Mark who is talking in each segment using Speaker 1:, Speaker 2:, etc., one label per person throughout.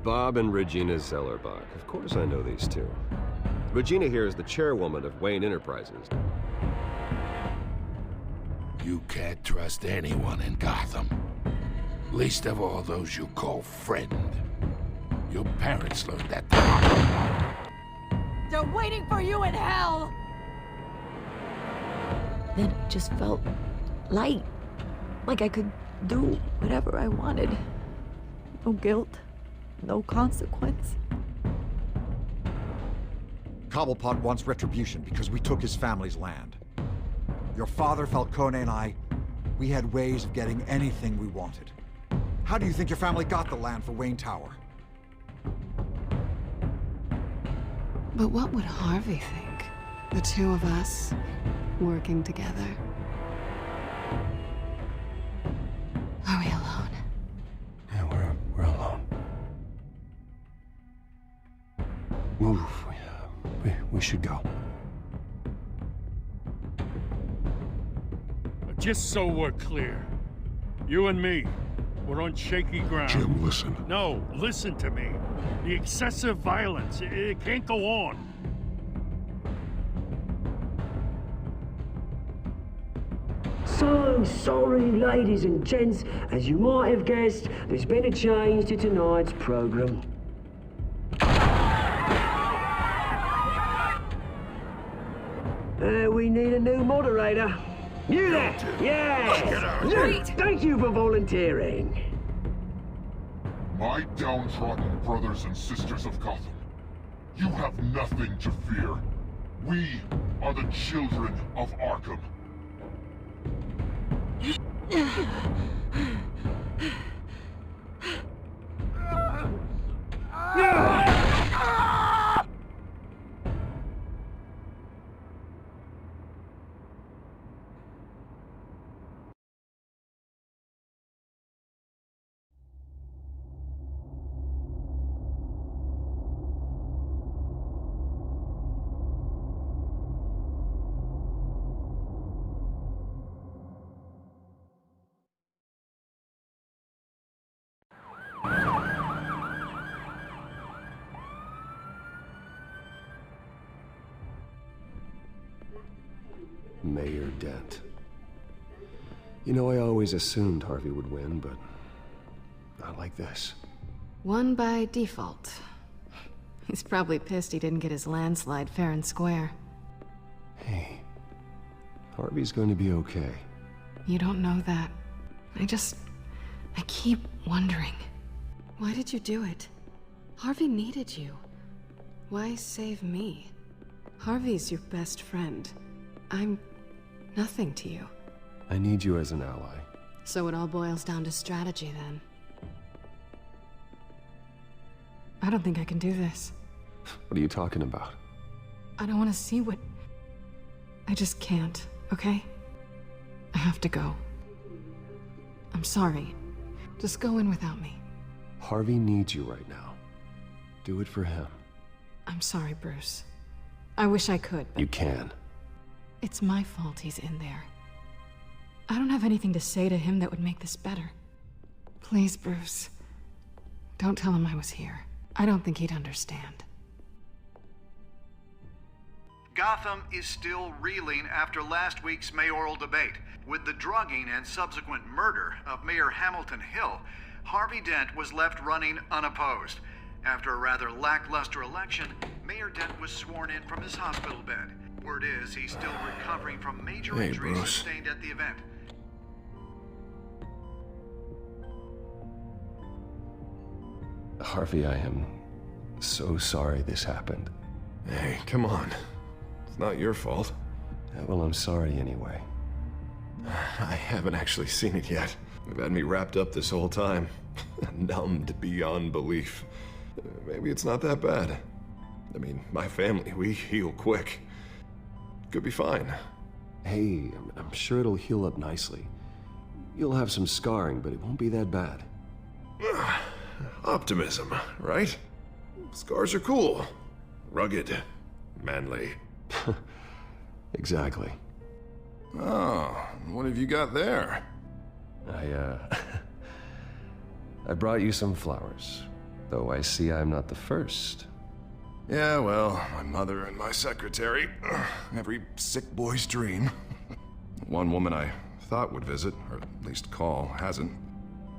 Speaker 1: Bob and Regina Zellerbach. Of course I know these two. Regina here is the chairwoman of Wayne Enterprises.
Speaker 2: You can't trust anyone in Gotham. Least of all those you call friend. Your parents learned that the hard way.
Speaker 3: They're waiting for you in hell!
Speaker 4: Then it just felt light. Like I could do whatever I wanted. No guilt, no consequence.
Speaker 5: Cobblepot wants retribution because we took his family's land. Your father, Falcone, and I, we had ways of getting anything we wanted. How do you think your family got the land for Wayne Tower?
Speaker 6: But what would Harvey think? The two of us, working together. Are we alone?
Speaker 1: Yeah, we're alone. Move. We should go.
Speaker 7: Just so we're clear, you and me, we're on shaky ground.
Speaker 2: Jim, listen.
Speaker 7: No, listen to me. The excessive violence, it can't go on.
Speaker 8: So sorry, ladies and gents. As you might have guessed, there's been a change to tonight's program. We need a new moderator. You there? Yes! Luke, thank you for volunteering.
Speaker 9: My downtrodden brothers and sisters of Gotham, you have nothing to fear. We are the children of Arkham.
Speaker 1: Mayor Dent. You know, I always assumed Harvey would win, but not like this.
Speaker 6: Won by default. He's probably pissed he didn't get his landslide fair and square.
Speaker 1: Hey, Harvey's going to be okay.
Speaker 6: You don't know that. I keep wondering. Why did you do it? Harvey needed you. Why save me? Harvey's your best friend. I'm nothing to you.
Speaker 1: I need you as an ally.
Speaker 6: So it all boils down to strategy, then. I don't think I can do this.
Speaker 1: What are you talking about?
Speaker 6: I don't want to see what... I just can't, okay? I have to go. I'm sorry. Just go in without me.
Speaker 1: Harvey needs you right now. Do it for him.
Speaker 6: I'm sorry, Bruce. I wish I could, but...
Speaker 1: You can.
Speaker 6: It's my fault he's in there. I don't have anything to say to him that would make this better. Please, Bruce. Don't tell him I was here. I don't think he'd understand.
Speaker 10: Gotham is still reeling after last week's mayoral debate. With the drugging and subsequent murder of Mayor Hamilton Hill, Harvey Dent was left running unopposed. After a rather lackluster election, Mayor Dent was sworn in from his hospital bed. Word is he's still recovering from major injuries sustained at the event.
Speaker 1: Harvey, I am so sorry this happened.
Speaker 11: Hey, come on. It's not your fault.
Speaker 1: Yeah, well, I'm sorry anyway.
Speaker 11: I haven't actually seen it yet. They've had me wrapped up this whole time. Numbed beyond belief. Maybe it's not that bad. I mean, my family, we heal quick. Could be fine.
Speaker 1: Hey, I'm sure it'll heal up nicely. You'll have some scarring, but it won't be that bad.
Speaker 11: Optimism, right? Scars are cool. Rugged. Manly.
Speaker 1: Exactly.
Speaker 11: Oh, what have you got there?
Speaker 1: I brought you some flowers. Though I see I'm not the first.
Speaker 11: Yeah, well, my mother and my secretary. Every sick boy's dream. One woman I thought would visit, or at least call, hasn't.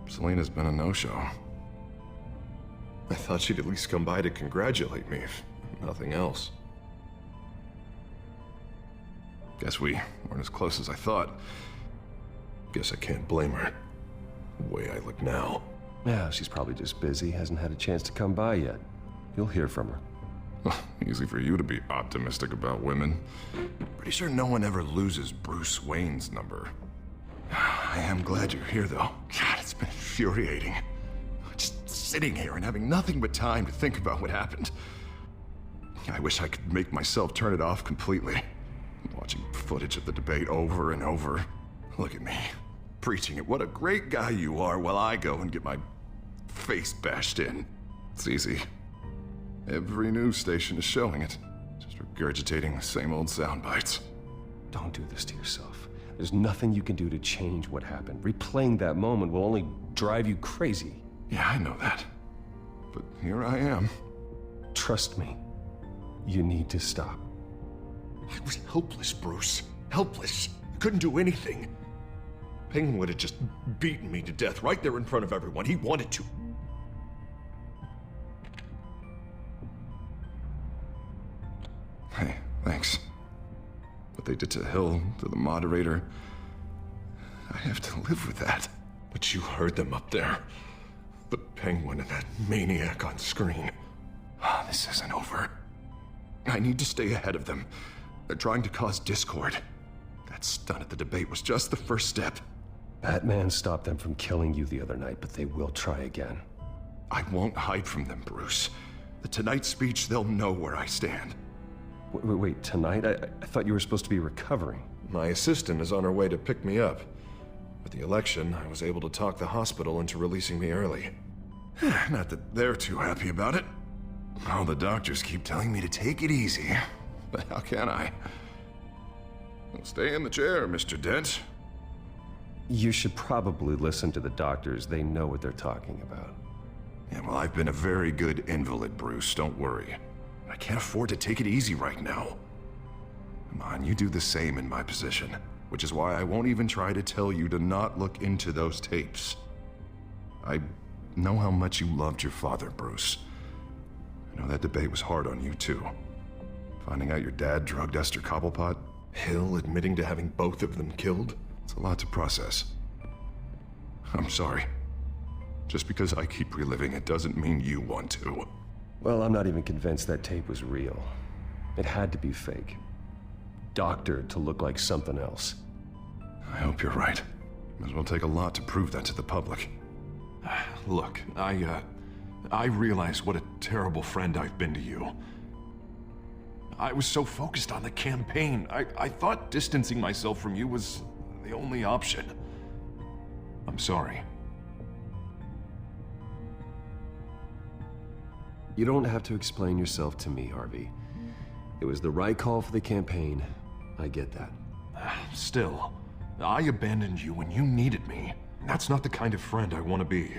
Speaker 11: Selena's been a no-show. I thought she'd at least come by to congratulate me, if nothing else. Guess we weren't as close as I thought. Guess I can't blame her. The way I look now.
Speaker 1: Yeah, she's probably just busy, hasn't had a chance to come by yet. You'll hear from her.
Speaker 11: Easy for you to be optimistic about women. Pretty sure no one ever loses Bruce Wayne's number. I am glad you're here, though. God, it's been infuriating. Just sitting here and having nothing but time to think about what happened. I wish I could make myself turn it off completely. Watching footage of the debate over and over. Look at me, preaching it. What a great guy you are, while I go and get my face bashed in. It's easy. Every news station is showing it. Just regurgitating the same old sound bites.
Speaker 1: Don't do this to yourself. There's nothing you can do to change what happened. Replaying that moment will only drive you crazy.
Speaker 11: Yeah, I know that. But here I am.
Speaker 1: Trust me. You need to stop.
Speaker 11: I was helpless, Bruce. Helpless. I couldn't do anything. Penguin would have just beaten me to death right there in front of everyone. He wanted to. Hey, thanks. What they did to Hill, to the moderator, I have to live with that. But you heard them up there. The Penguin and that maniac on screen. This isn't over. I need to stay ahead of them. They're trying to cause discord. That stunt at the debate was just the first step.
Speaker 1: Batman stopped them from killing you the other night, but they will try again.
Speaker 11: I won't hide from them, Bruce. The Tonight speech, they'll know where I stand.
Speaker 1: Wait, tonight? I thought you were supposed to be recovering.
Speaker 11: My assistant is on her way to pick me up. With the election, I was able to talk the hospital into releasing me early. Not that they're too happy about it. All the doctors keep telling me to take it easy. But how can I? Well, stay in the chair, Mr. Dent.
Speaker 1: You should probably listen to the doctors. They know what they're talking about.
Speaker 11: Yeah, well, I've been a very good invalid, Bruce. Don't worry. I can't afford to take it easy right now. Come on, you do the same in my position. Which is why I won't even try to tell you to not look into those tapes. I know how much you loved your father, Bruce. I know that debate was hard on you, too. Finding out your dad drugged Esther Cobblepot, Hill admitting to having both of them killed, it's a lot to process. I'm sorry. Just because I keep reliving it doesn't mean you want to.
Speaker 1: Well, I'm not even convinced that tape was real. It had to be fake. Doctored to look like something else.
Speaker 11: I hope you're right. It will take a lot to prove that to the public. Look, I realize what a terrible friend I've been to you. I was so focused on the campaign. I thought distancing myself from you was the only option. I'm sorry.
Speaker 1: You don't have to explain yourself to me, Harvey. It was the right call for the campaign. I get that.
Speaker 11: Still, I abandoned you when you needed me. That's not the kind of friend I want to be.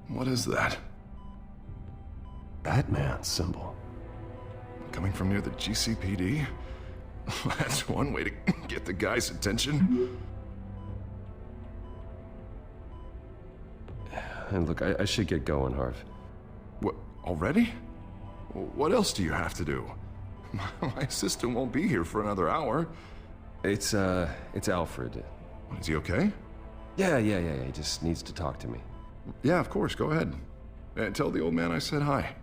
Speaker 11: What is that?
Speaker 1: Batman symbol.
Speaker 11: Coming from near the GCPD? That's one way to get the guy's attention.
Speaker 1: And look, I should get going, Harv.
Speaker 11: What, already? What else do you have to do? My assistant won't be here for another hour.
Speaker 1: It's Alfred.
Speaker 11: Is he okay?
Speaker 1: Yeah, he just needs to talk to me.
Speaker 11: Yeah, of course, go ahead. Tell the old man I said hi.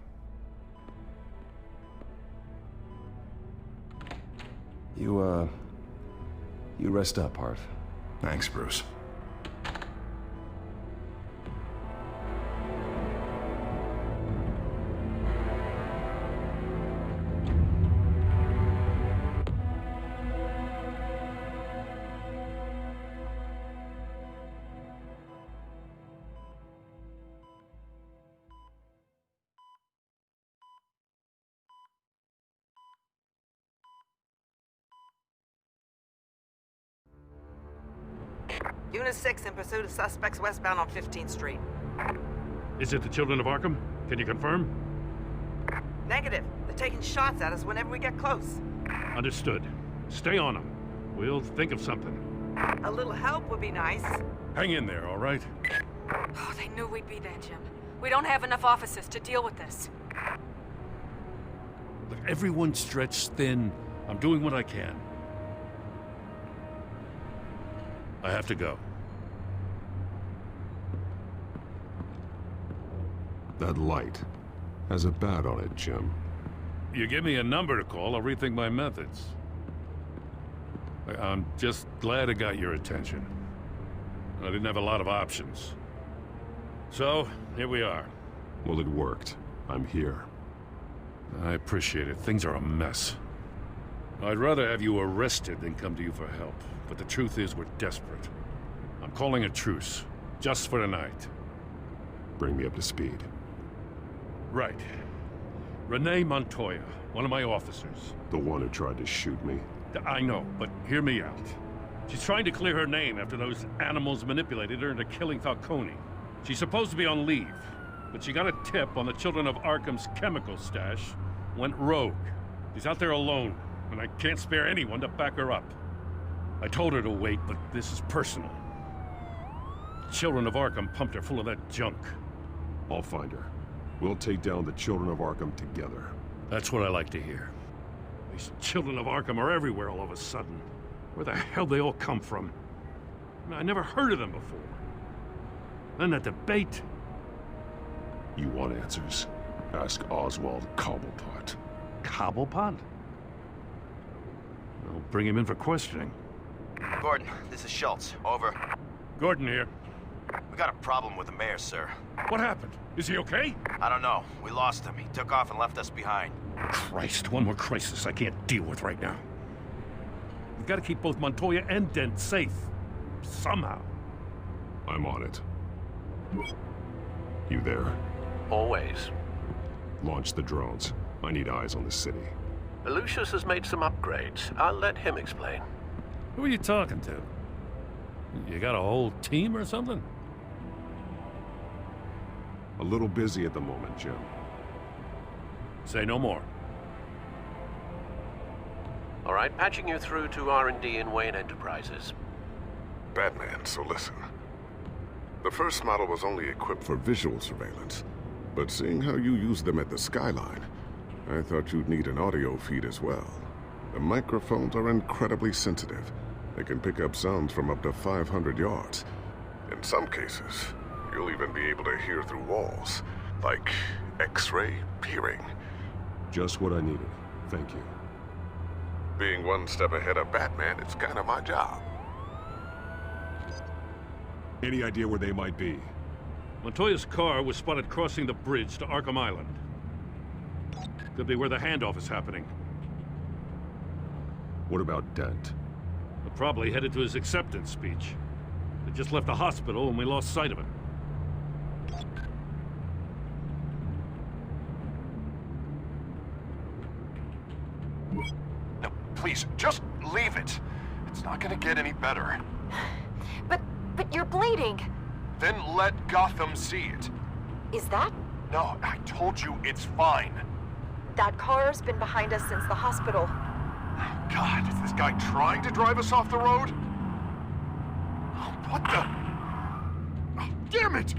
Speaker 1: You rest up, Harv.
Speaker 11: Thanks, Bruce.
Speaker 12: Unit 6 in pursuit of suspects westbound on 15th Street.
Speaker 7: Is it the Children of Arkham? Can you confirm?
Speaker 12: Negative. They're taking shots at us whenever we get close.
Speaker 7: Understood. Stay on them. We'll think of something.
Speaker 12: A little help would be nice.
Speaker 7: Hang in there, all right?
Speaker 3: Oh, they knew we'd be there, Jim. We don't have enough officers to deal with this.
Speaker 7: Look, everyone's stretched thin. I'm doing what I can. I have to go.
Speaker 1: That light has a bat on it, Jim.
Speaker 7: You give me a number to call, I'll rethink my methods. I'm just glad it got your attention. I didn't have a lot of options. So, here we are.
Speaker 1: Well, it worked. I'm here.
Speaker 7: I appreciate it. Things are a mess. I'd rather have you arrested than come to you for help. But the truth is, we're desperate. I'm calling a truce. Just for tonight.
Speaker 1: Bring me up to speed.
Speaker 7: Right. Renee Montoya, one of my officers.
Speaker 1: The one who tried to shoot me?
Speaker 7: I know, but hear me out. She's trying to clear her name after those animals manipulated her into killing Falcone. She's supposed to be on leave, but she got a tip on the Children of Arkham's chemical stash, went rogue. She's out there alone, and I can't spare anyone to back her up. I told her to wait, but this is personal. The Children of Arkham pumped her full of that junk.
Speaker 1: I'll find her. We'll take down the Children of Arkham together.
Speaker 7: That's what I like to hear. These Children of Arkham are everywhere all of a sudden. Where the hell they all come from? I never heard of them before. Then that debate.
Speaker 1: You want answers? Ask Oswald Cobblepot.
Speaker 7: Cobblepot? I'll bring him in for questioning.
Speaker 13: Gordon, this is Schultz. Over.
Speaker 7: Gordon here.
Speaker 13: We got a problem with the mayor, sir.
Speaker 7: What happened? Is he okay?
Speaker 13: I don't know. We lost him. He took off and left us behind.
Speaker 7: Christ, one more crisis I can't deal with right now. We've got to keep both Montoya and Dent safe. Somehow.
Speaker 1: I'm on it. You there?
Speaker 14: Always.
Speaker 1: Launch the drones. I need eyes on the city.
Speaker 14: Lucius has made some upgrades. I'll let him explain.
Speaker 7: Who are you talking to? You got a whole team or something?
Speaker 1: A little busy at the moment, Jim.
Speaker 7: Say no more.
Speaker 14: All right, patching you through to R&D in Wayne Enterprises.
Speaker 15: Batman, so listen. The first model was only equipped for visual surveillance, but seeing how you use them at the Skyline, I thought you'd need an audio feed as well. The microphones are incredibly sensitive. They can pick up sounds from up to 500 yards. In some cases, you'll even be able to hear through walls, like X-ray hearing.
Speaker 1: Just what I needed. Thank you.
Speaker 15: Being one step ahead of Batman, it's kind of my job.
Speaker 1: Any idea where they might be?
Speaker 7: Montoya's car was spotted crossing the bridge to Arkham Island. Could be where the handoff is happening.
Speaker 1: What about Dent?
Speaker 7: They're probably headed to his acceptance speech. They just left the hospital and we lost sight of him.
Speaker 16: No, please, just leave it. It's not gonna get any better.
Speaker 3: But you're bleeding.
Speaker 16: Then let Gotham see it.
Speaker 3: Is that?
Speaker 16: No, I told you it's fine.
Speaker 3: That car's been behind us since the hospital.
Speaker 16: God, is this guy trying to drive us off the road? Oh, what the? Oh, damn it!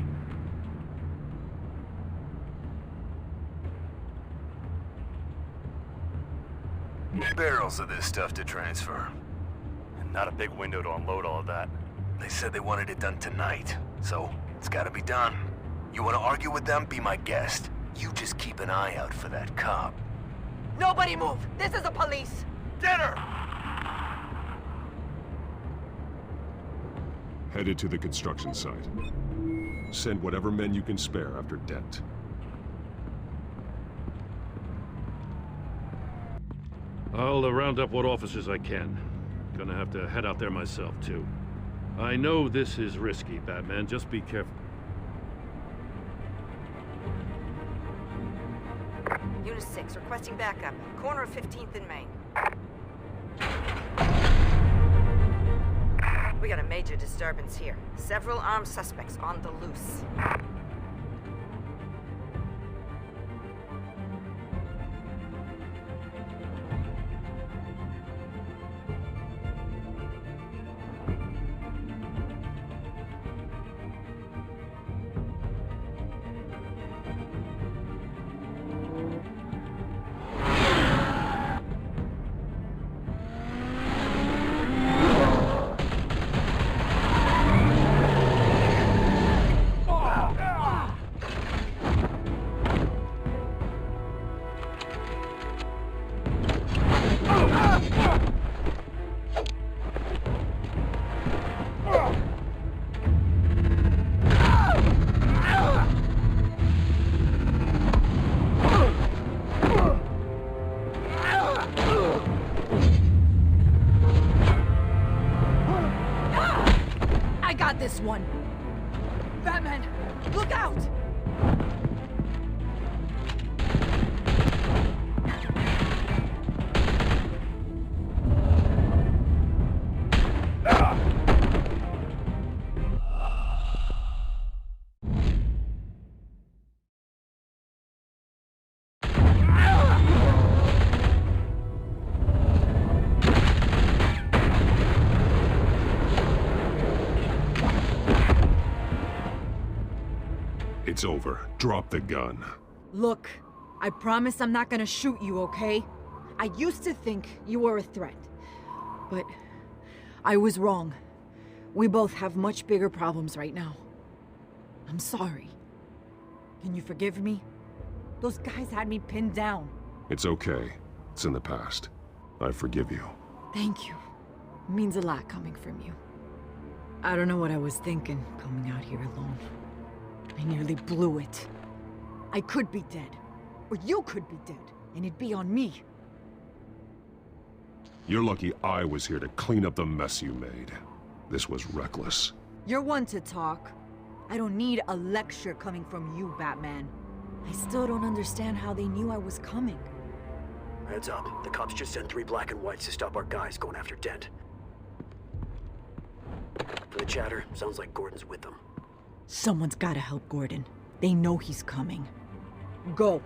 Speaker 13: Barrels of this stuff to transfer. And not a big window to unload all of that. They said they wanted it done tonight, so it's gotta be done. You wanna argue with them? Be my guest. You just keep an eye out for that cop.
Speaker 12: Nobody move! This is the police!
Speaker 16: Get her!
Speaker 1: Headed to the construction site. Send whatever men you can spare after Dent.
Speaker 7: I'll round up what officers I can. Gonna have to head out there myself, too. I know this is risky, Batman. Just be careful.
Speaker 12: Unit 6, requesting backup. Corner of 15th and Main. We got a major disturbance here. Several armed suspects on the loose.
Speaker 4: This one. Batman, look out!
Speaker 7: It's over. Drop the gun.
Speaker 4: Look, I promise I'm not gonna shoot you, okay? I used to think you were a threat, but I was wrong. We both have much bigger problems right now. I'm sorry. Can you forgive me? Those guys had me pinned down.
Speaker 7: It's okay. It's in the past. I forgive you.
Speaker 4: Thank you. It means a lot coming from you. I don't know what I was thinking, coming out here alone. I nearly blew it. I could be dead. Or you could be dead, and it'd be on me.
Speaker 7: You're lucky I was here to clean up the mess you made. This was reckless.
Speaker 4: You're one to talk. I don't need a lecture coming from you, Batman. I still don't understand how they knew I was coming.
Speaker 8: Heads up. The cops just sent 3 black and whites to stop our guys going after Dent. From the chatter, sounds like Gordon's with them.
Speaker 4: Someone's gotta help Gordon. They know he's coming. Go.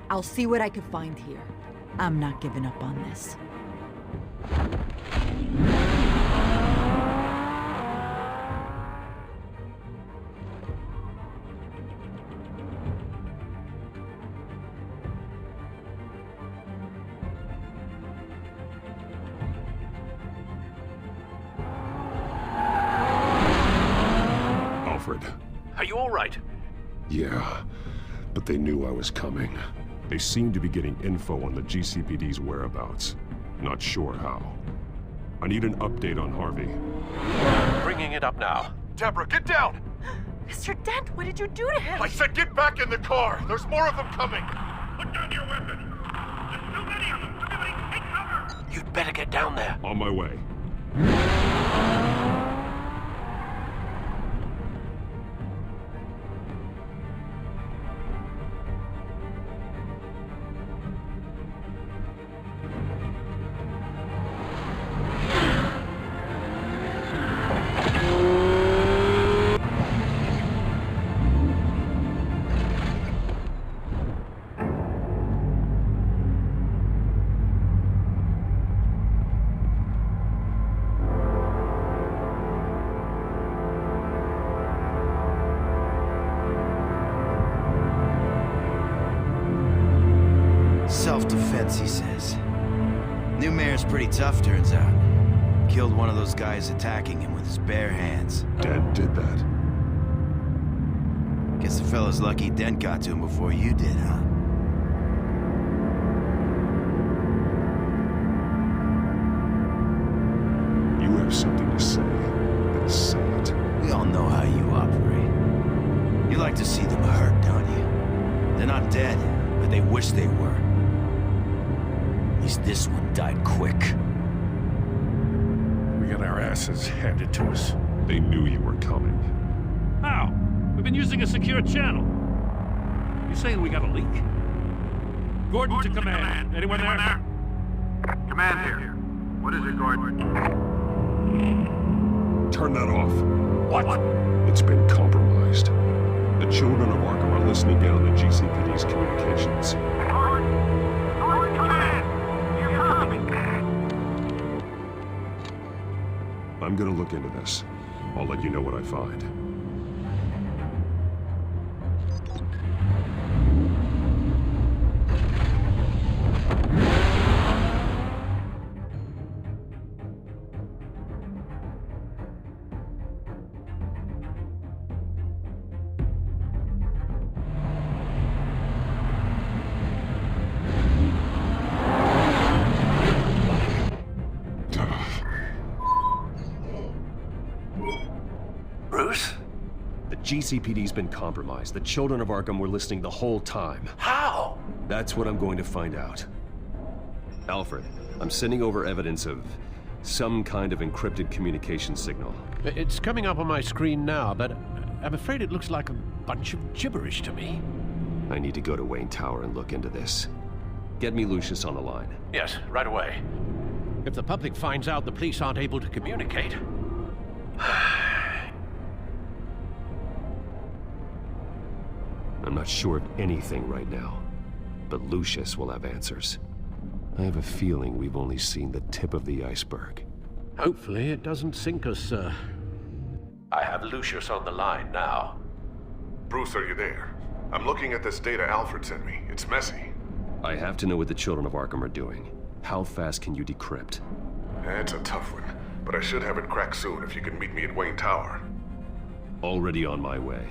Speaker 4: I'll see what I can find here. I'm not giving up on this.
Speaker 14: Are you all right?
Speaker 7: Yeah, but they knew I was coming. They seemed to be getting info on the GCPD's whereabouts. Not sure how. I need an update on Harvey.
Speaker 14: Bringing it up now.
Speaker 16: Deborah, get down!
Speaker 4: Mr. Dent, what did you do to him?
Speaker 16: I said get back in the car! There's more of them coming!
Speaker 17: Put down your weapon! There's too many of them! Everybody take cover!
Speaker 14: You'd better get down there.
Speaker 7: On my way.
Speaker 18: Self-defense, he says. New mayor's pretty tough, turns out. Killed one of those guys attacking him with his bare hands.
Speaker 7: Dent did that.
Speaker 18: Guess the fella's lucky Dent got to him before you did, huh?
Speaker 7: You have something to say, then say it.
Speaker 18: We all know how you operate. You like to see them hurt, don't you? They're not dead, but they wish they were. At least this one died quick.
Speaker 7: We got our asses handed to us. They knew you were coming. How? We've been using a secure channel. You saying we got a leak? Gordon to command. Anyone there?
Speaker 17: Command here. What is it, Gordon?
Speaker 15: Turn that off.
Speaker 7: What?
Speaker 15: It's been compromised. The children of Arkham are listening in on the GCPD's communications. I'm gonna look into this. I'll let you know what I find.
Speaker 14: Bruce?
Speaker 19: The GCPD's been compromised. The children of Arkham were listening the whole time.
Speaker 14: How?
Speaker 19: That's what I'm going to find out. Alfred, I'm sending over evidence of some kind of encrypted communication signal.
Speaker 14: It's coming up on my screen now, but I'm afraid it looks like a bunch of gibberish to me.
Speaker 19: I need to go to Wayne Tower and look into this. Get me Lucius on the line.
Speaker 14: Yes, right away. If the public finds out the police aren't able to communicate...
Speaker 19: I'm not sure of anything right now, but Lucius will have answers. I have a feeling we've only seen the tip of the iceberg.
Speaker 14: Hopefully it doesn't sink us, sir. I have Lucius on the line now.
Speaker 15: Bruce, are you there? I'm looking at this data Alfred sent me. It's messy.
Speaker 19: I have to know what the children of Arkham are doing. How fast can you decrypt?
Speaker 15: It's a tough one, but I should have it cracked soon if you can meet me at Wayne Tower.
Speaker 19: Already on my way.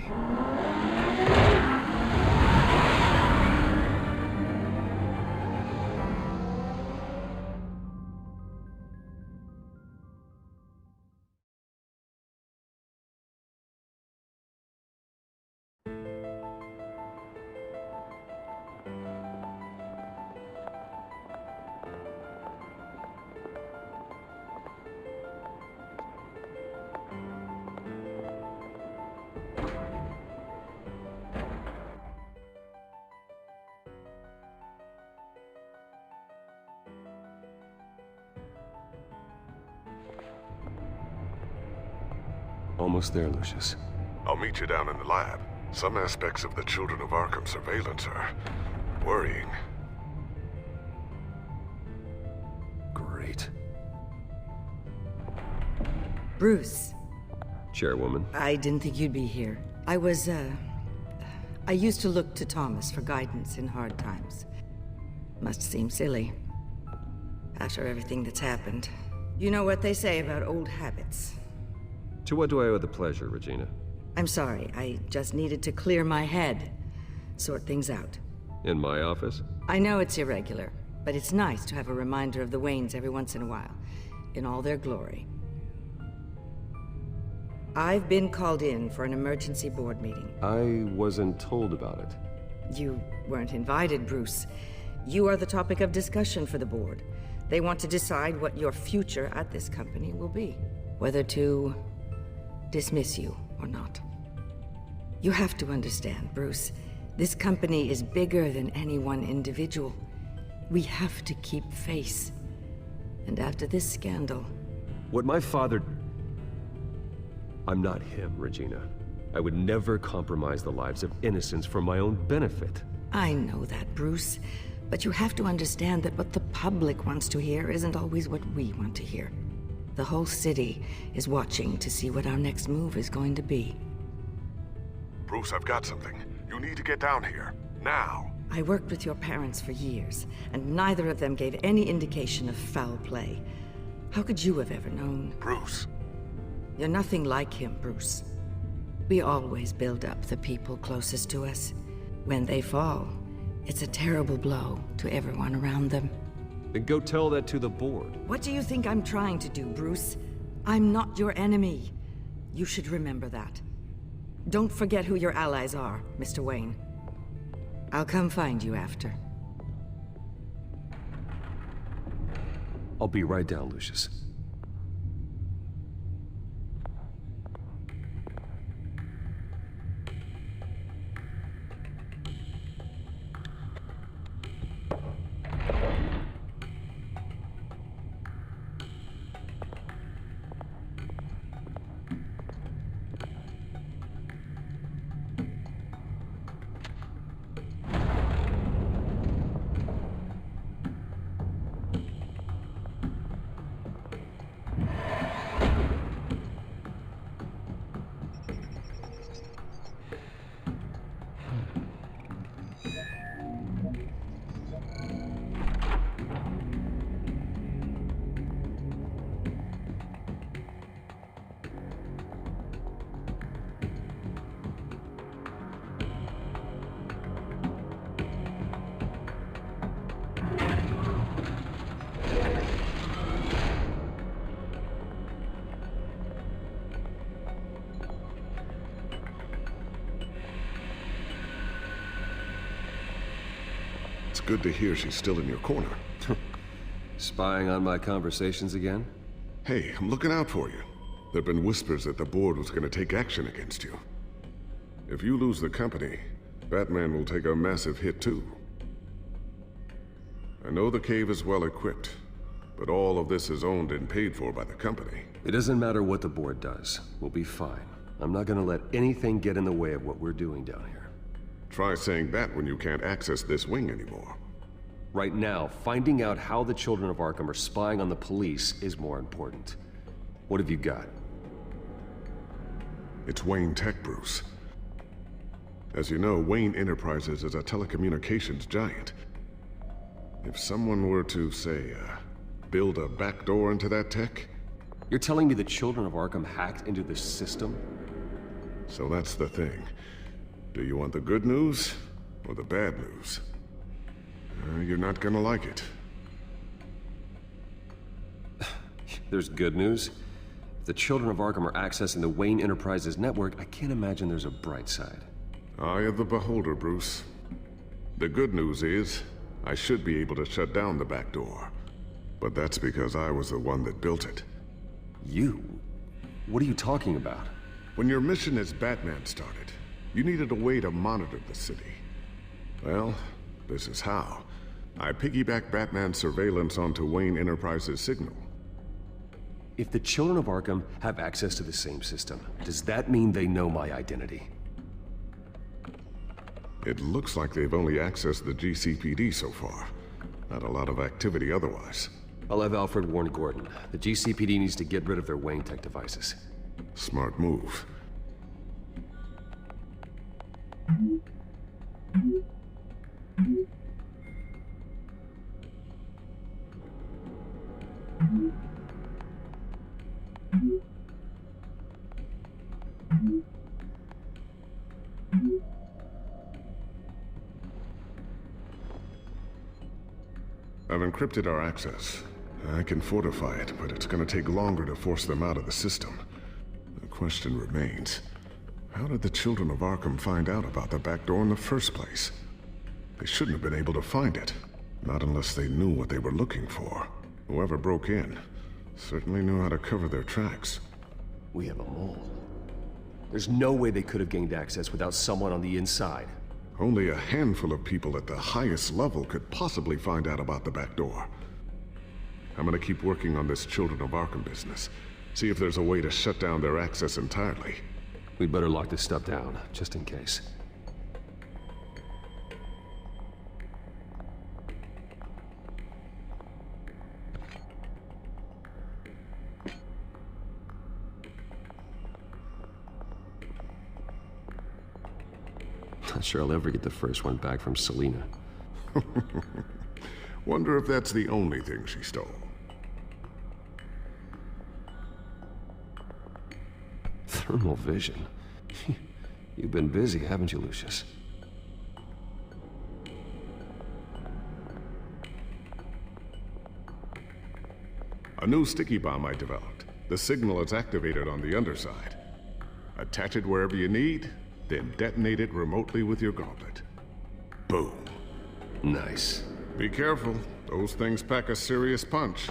Speaker 19: Almost there, Lucius.
Speaker 15: I'll meet you down in the lab. Some aspects of the Children of Arkham surveillance are worrying.
Speaker 19: Great.
Speaker 20: Bruce.
Speaker 19: Chairwoman.
Speaker 20: I didn't think you'd be here. I used to look to Thomas for guidance in hard times. Must seem silly. After everything that's happened. You know what they say about old habits.
Speaker 19: To what do I owe the pleasure, Regina?
Speaker 20: I'm sorry, I just needed to clear my head. Sort things out.
Speaker 19: In my office?
Speaker 20: I know it's irregular, but it's nice to have a reminder of the Waynes every once in a while. In all their glory. I've been called in for an emergency board meeting.
Speaker 19: I wasn't told about it.
Speaker 20: You weren't invited, Bruce. You are the topic of discussion for the board. They want to decide what your future at this company will be. Whether to dismiss you or not. You have to understand, Bruce. This company is bigger than any one individual. We have to keep face. And after this scandal...
Speaker 19: What my father... I'm not him, Regina. I would never compromise the lives of innocents for my own benefit.
Speaker 20: I know that, Bruce. But you have to understand that what the public wants to hear isn't always what we want to hear. The whole city is watching to see what our next move is going to be.
Speaker 15: Bruce, I've got something. You need to get down here. Now.
Speaker 20: I worked with your parents for years, and neither of them gave any indication of foul play. How could you have ever known?
Speaker 15: Bruce.
Speaker 20: You're nothing like him, Bruce. We always build up the people closest to us. When they fall, it's a terrible blow to everyone around them.
Speaker 19: Then go tell that to the board.
Speaker 20: What do you think I'm trying to do, Bruce? I'm not your enemy. You should remember that. Don't forget who your allies are, Mr. Wayne. I'll come find you after.
Speaker 19: I'll be right down, Lucius.
Speaker 15: good to hear she's still in your corner.
Speaker 19: Spying on my conversations again?
Speaker 15: Hey, I'm looking out for you. There've been whispers that the board was gonna take action against you. If you lose the company, Batman will take a massive hit too. I know the cave is well equipped, but all of this is owned and paid for by the company.
Speaker 19: It doesn't matter what the board does. We'll be fine. I'm not gonna let anything get in the way of what we're doing down here.
Speaker 15: Try saying that when you can't access this wing anymore.
Speaker 19: Right now, finding out how the children of Arkham are spying on the police is more important. What have you got?
Speaker 15: It's Wayne Tech, Bruce. As you know, Wayne Enterprises is a telecommunications giant. If someone were to, say, build a backdoor into that tech...
Speaker 19: You're telling me the children of Arkham hacked into this system?
Speaker 15: So that's the thing. Do you want the good news or the bad news? You're not gonna like it.
Speaker 19: There's good news. If the children of Arkham are accessing the Wayne Enterprises network, I can't imagine there's a bright side.
Speaker 15: Eye of the beholder, Bruce. The good news is, I should be able to shut down the back door. But that's because I was the one that built it.
Speaker 19: You? What are you talking about?
Speaker 15: When your mission as Batman started, you needed a way to monitor the city. Well, this is how. I piggybacked Batman's surveillance onto Wayne Enterprises' signal.
Speaker 19: If the children of Arkham have access to the same system, does that mean they know my identity?
Speaker 15: It looks like they've only accessed the GCPD so far. Not a lot of activity otherwise.
Speaker 19: I'll have Alfred warn Gordon. The GCPD needs to get rid of their Wayne Tech devices.
Speaker 15: Smart move. I've encrypted our access. I can fortify it, but it's gonna take longer to force them out of the system. The question remains, how did the children of Arkham find out about the back door in the first place? They shouldn't have been able to find it. Not unless they knew what they were looking for. Whoever broke in certainly knew how to cover their tracks.
Speaker 19: We have a mole. There's no way they could have gained access without someone on the inside.
Speaker 15: Only a handful of people at the highest level could possibly find out about the back door. I'm gonna keep working on this Children of Arkham business. See if there's a way to shut down their access entirely.
Speaker 19: We'd better lock this stuff down, just in case. Not sure I'll ever get the first one back from Selina.
Speaker 15: Wonder if that's the only thing she stole.
Speaker 19: Thermal vision. You've been busy, haven't you, Lucius?
Speaker 15: A new sticky bomb I developed. The signal is activated on the underside. Attach it wherever you need, then detonate it remotely with your gauntlet. Boom.
Speaker 19: Nice.
Speaker 15: Be careful. Those things pack a serious punch.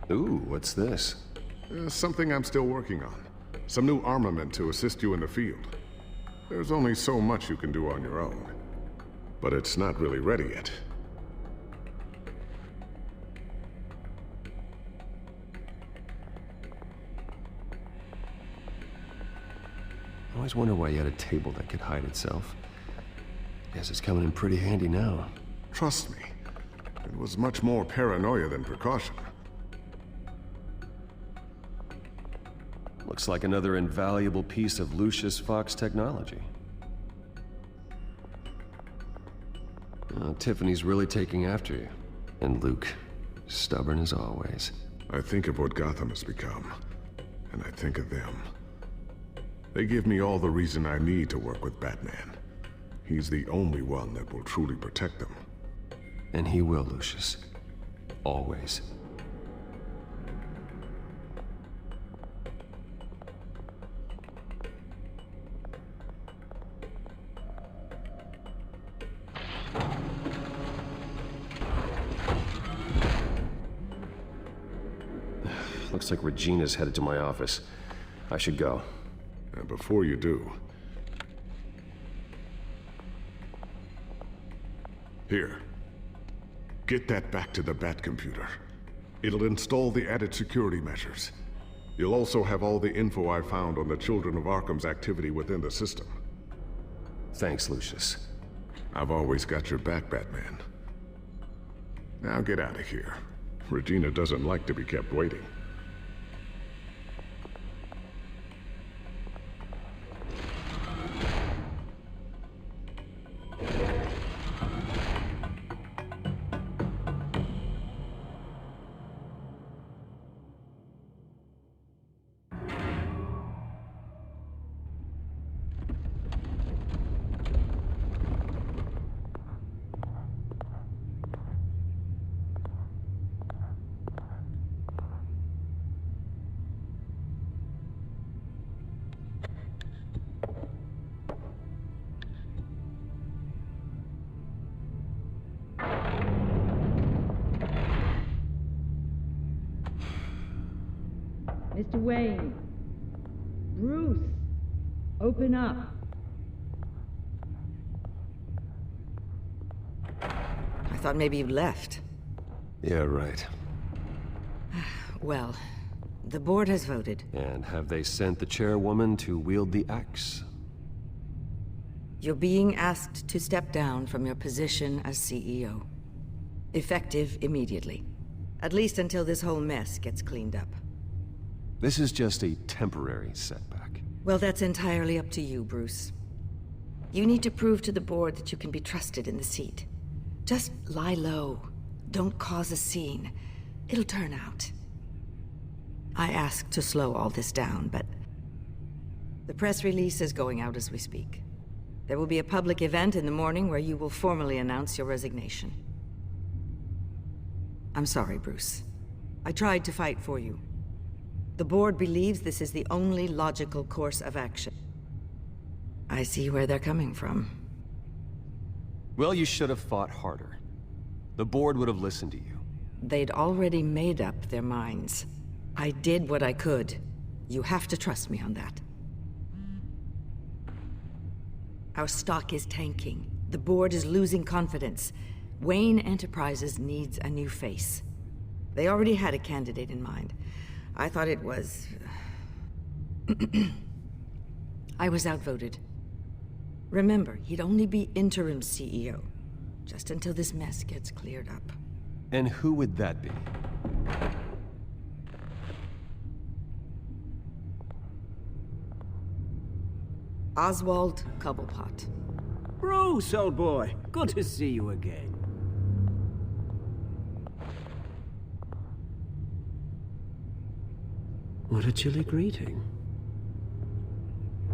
Speaker 19: Ooh, what's this?
Speaker 15: Something I'm still working on. Some new armament to assist you in the field. There's only so much you can do on your own. But it's not really ready yet.
Speaker 19: I always wonder why you had a table that could hide itself. Guess it's coming in pretty handy now.
Speaker 15: Trust me, it was much more paranoia than precaution.
Speaker 19: Looks like another invaluable piece of Lucius Fox technology. Tiffany's really taking after you. And Luke, stubborn as always.
Speaker 15: I think of what Gotham has become, and I think of them. They give me all the reason I need to work with Batman. He's the only one that will truly protect them.
Speaker 19: And he will, Lucius. Always. Looks like Regina's headed to my office. I should go.
Speaker 15: And before you do... Here. Get that back to the Bat computer. It'll install the added security measures. You'll also have all the info I found on the Children of Arkham's activity within the system.
Speaker 19: Thanks, Lucius.
Speaker 15: I've always got your back, Batman. Now get out of here. Regina doesn't like to be kept waiting.
Speaker 4: Mr. Wayne. Bruce. Open up.
Speaker 20: I thought maybe you'd left.
Speaker 19: Yeah, right.
Speaker 20: Well, the board has voted.
Speaker 19: And have they sent the chairwoman to wield the axe?
Speaker 20: You're being asked to step down from your position as CEO. Effective immediately. At least until this whole mess gets cleaned up.
Speaker 19: This is just a temporary setback.
Speaker 20: Well, that's entirely up to you, Bruce. You need to prove to the board that you can be trusted in the seat. Just lie low. Don't cause a scene. It'll turn out. I asked to slow all this down, but the press release is going out as we speak. There will be a public event in the morning where you will formally announce your resignation. I'm sorry, Bruce. I tried to fight for you. The board believes this is the only logical course of action. I see where they're coming from.
Speaker 19: Well, you should have fought harder. The board would have listened to you.
Speaker 20: They'd already made up their minds. I did what I could. You have to trust me on that. Our stock is tanking. The board is losing confidence. Wayne Enterprises needs a new face. They already had a candidate in mind. I thought it was... I was outvoted. Remember, he'd only be interim CEO, just until this mess gets cleared up.
Speaker 19: And who would that be?
Speaker 20: Oswald Cobblepot.
Speaker 21: Bruce, old boy. Good to see you again. What a chilly greeting.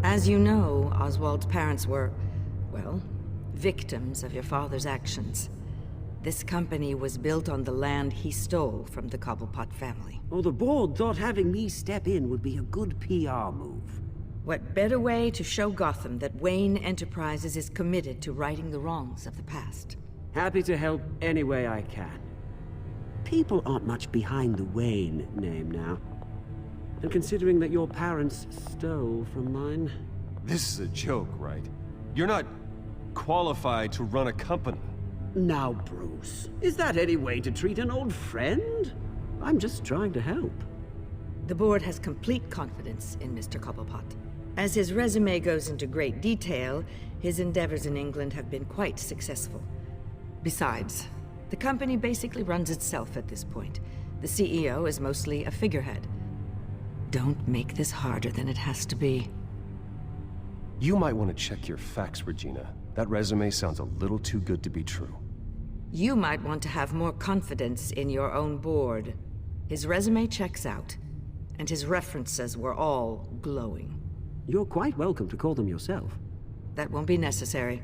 Speaker 20: As you know, Oswald's parents were, well, victims of your father's actions. This company was built on the land he stole from the Cobblepot family.
Speaker 21: Oh, the board thought having me step in would be a good PR move.
Speaker 20: What better way to show Gotham that Wayne Enterprises is committed to righting the wrongs of the past?
Speaker 21: Happy to help any way I can. People aren't much behind the Wayne name now. And considering that your parents stole from mine...
Speaker 19: This is a joke, right? You're not qualified to run a company.
Speaker 21: Now, Bruce, is that any way to treat an old friend? I'm just trying to help.
Speaker 20: The board has complete confidence in Mr. Cobblepot. As his resume goes into great detail, his endeavors in England have been quite successful. Besides, the company basically runs itself at this point. The CEO is mostly a figurehead. Don't make this harder than it has to be.
Speaker 19: You might want to check your facts, Regina. That resume sounds a little too good to be true.
Speaker 20: You might want to have more confidence in your own board. His resume checks out, and his references were all glowing.
Speaker 21: You're quite welcome to call them yourself.
Speaker 20: That won't be necessary.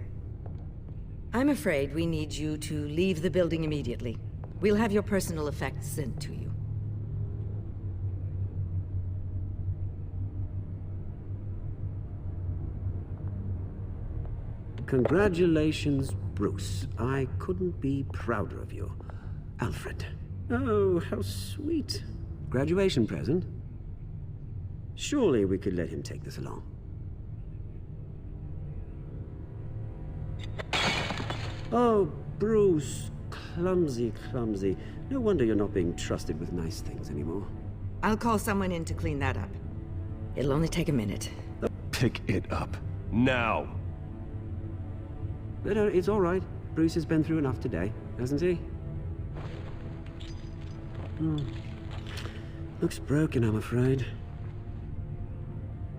Speaker 20: I'm afraid we need you to leave the building immediately. We'll have your personal effects sent to you.
Speaker 21: Congratulations, Bruce. I couldn't be prouder of you. Alfred. Oh, how sweet. Graduation present? Surely we could let him take this along. Oh, Bruce. Clumsy, clumsy. No wonder you're not being trusted with nice things anymore.
Speaker 20: I'll call someone in to clean that up. It'll only take a minute.
Speaker 19: Pick it up. Now!
Speaker 21: No, it's all right. Bruce has been through enough today, hasn't he? Looks broken, I'm afraid.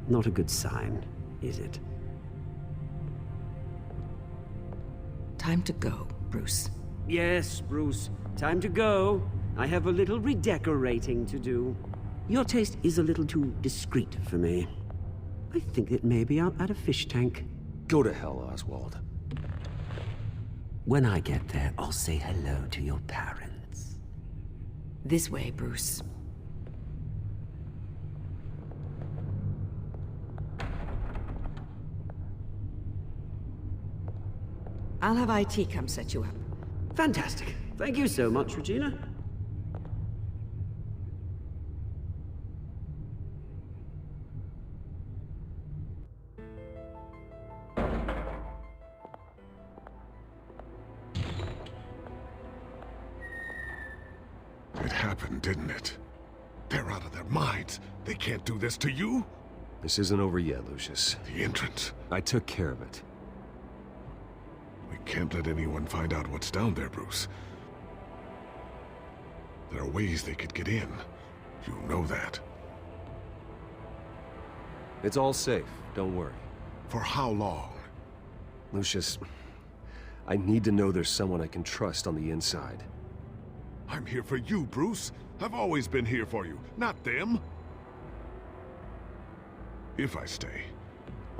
Speaker 21: Not a good sign, is it?
Speaker 20: Time to go, Bruce.
Speaker 21: Yes, Bruce. Time to go. I have a little redecorating to do. Your taste is a little too discreet for me. I think that maybe I'm at a fish tank.
Speaker 19: Go to hell, Oswald.
Speaker 21: When I get there, I'll say hello to your parents.
Speaker 20: This way, Bruce. I'll have IT come set you up.
Speaker 21: Fantastic. Thank you so much, Regina.
Speaker 15: It happened, didn't it? They're out of their minds. They can't do this to you?
Speaker 19: This isn't over yet, Lucius.
Speaker 15: The entrance.
Speaker 19: I took care of it.
Speaker 15: We can't let anyone find out what's down there, Bruce. There are ways they could get in. You know that.
Speaker 19: It's all safe. Don't worry.
Speaker 15: For how long?
Speaker 19: Lucius, I need to know there's someone I can trust on the inside.
Speaker 15: I'm here for you, Bruce. I've always been here for you, not them. If I stay,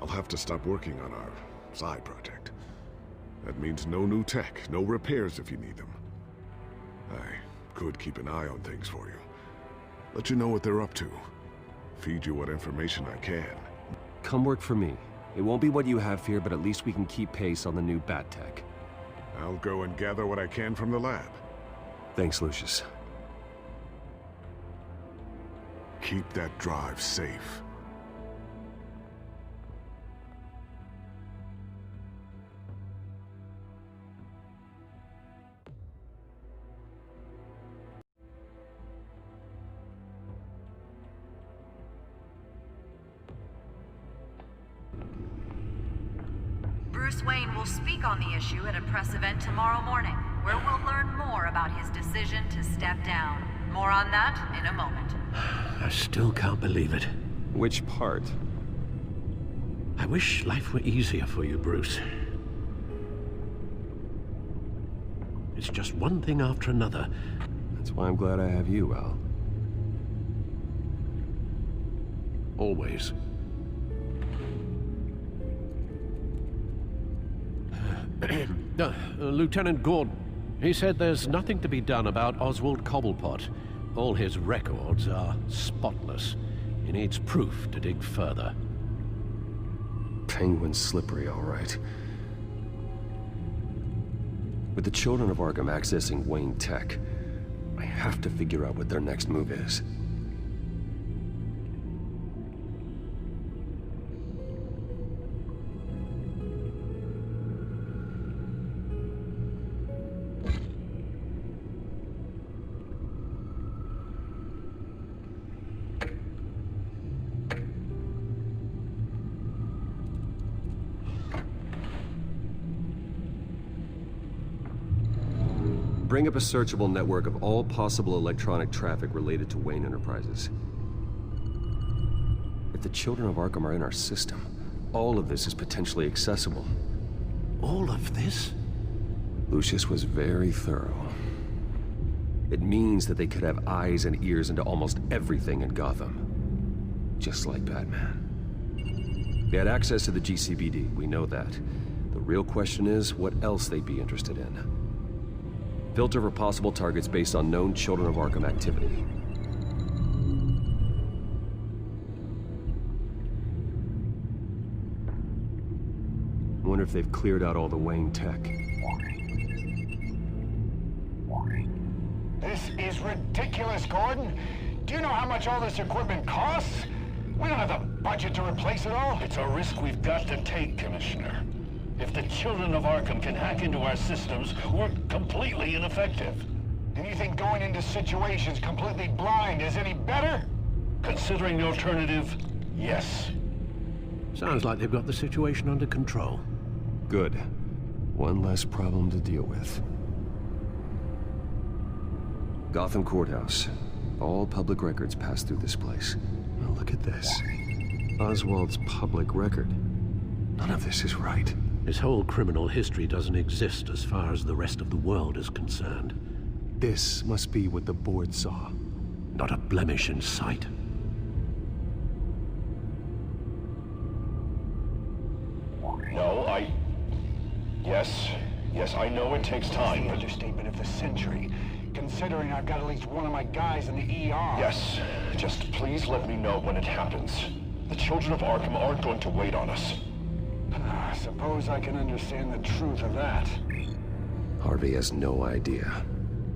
Speaker 15: I'll have to stop working on our side project. That means no new tech, no repairs if you need them. I could keep an eye on things for you. Let you know what they're up to. Feed you what information I can.
Speaker 19: Come work for me. It won't be what you have here, but at least we can keep pace on the new bat tech.
Speaker 15: I'll go and gather what I can from the lab.
Speaker 19: Thanks, Lucius.
Speaker 15: Keep that drive safe.
Speaker 5: Bruce Wayne will speak on the issue at a press event tomorrow morning, where we'll learn more about his decision to step down. More on that in a moment.
Speaker 14: I still can't believe it.
Speaker 19: Which part?
Speaker 14: I wish life were easier for you, Bruce. It's just one thing after another.
Speaker 19: That's why I'm glad I have you, Al.
Speaker 14: Always. Lieutenant Gordon, he said there's nothing to be done about Oswald Cobblepot. All his records are spotless. He needs proof to dig further.
Speaker 19: Penguin's slippery, all right. With the children of Arkham accessing Wayne Tech, I have to figure out what their next move is. Bring up a searchable network of all possible electronic traffic related to Wayne Enterprises. If the children of Arkham are in our system, all of this is potentially accessible.
Speaker 14: All of this?
Speaker 19: Lucius was very thorough. It means that they could have eyes and ears into almost everything in Gotham. Just like Batman. They had access to the GCPD, we know that. The real question is, what else they'd be interested in. Filter for possible targets based on known Children of Arkham activity. I wonder if they've cleared out all the Wayne tech.
Speaker 17: This is ridiculous, Gordon. Do you know how much all this equipment costs? We don't have the budget to replace it all.
Speaker 7: It's a risk we've got to take, Commissioner. If the children of Arkham can hack into our systems, we're completely ineffective.
Speaker 17: And you think going into situations completely blind is any better?
Speaker 7: Considering the alternative, yes.
Speaker 14: Sounds like they've got the situation under control.
Speaker 1: Good. One less problem to deal with. Gotham Courthouse. All public records pass through this place. Now look at this. Oswald's public record. None of this is right.
Speaker 14: His whole criminal history doesn't exist as far as the rest of the world is concerned.
Speaker 1: This must be what the board saw.
Speaker 14: Not a blemish in sight.
Speaker 17: No, Yes, I know it takes time. That's the understatement of the century, considering I've got at least one of my guys in the ER.
Speaker 16: Yes, just please let me know when it happens. The children of Arkham aren't going to wait on us.
Speaker 17: I suppose I can understand the truth of that.
Speaker 1: Harvey has no idea.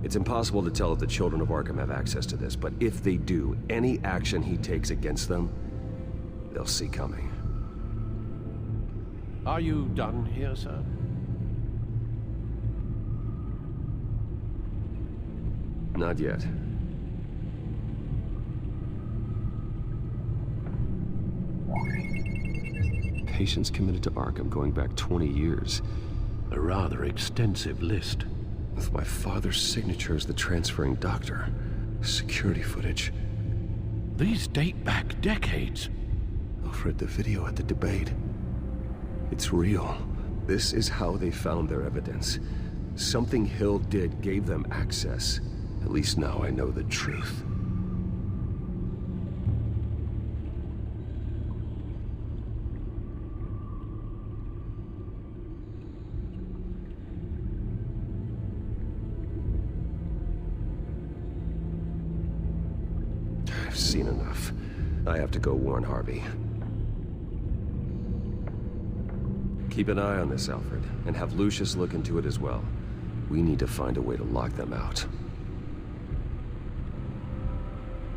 Speaker 1: It's impossible to tell if the children of Arkham have access to this, but if they do, any action he takes against them, they'll see coming.
Speaker 14: Are you done here, sir?
Speaker 1: Not yet. Patients committed to Arkham going back 20 years.
Speaker 14: A rather extensive list.
Speaker 1: With my father's signature as the transferring doctor. Security footage.
Speaker 14: These date back decades.
Speaker 1: I've read the video at the debate. It's real. This is how they found their evidence. Something Hill did gave them access. At least now I know the truth. I've seen enough. I have to go warn Harvey. Keep an eye on this, Alfred, and have Lucius look into it as well. We need to find a way to lock them out.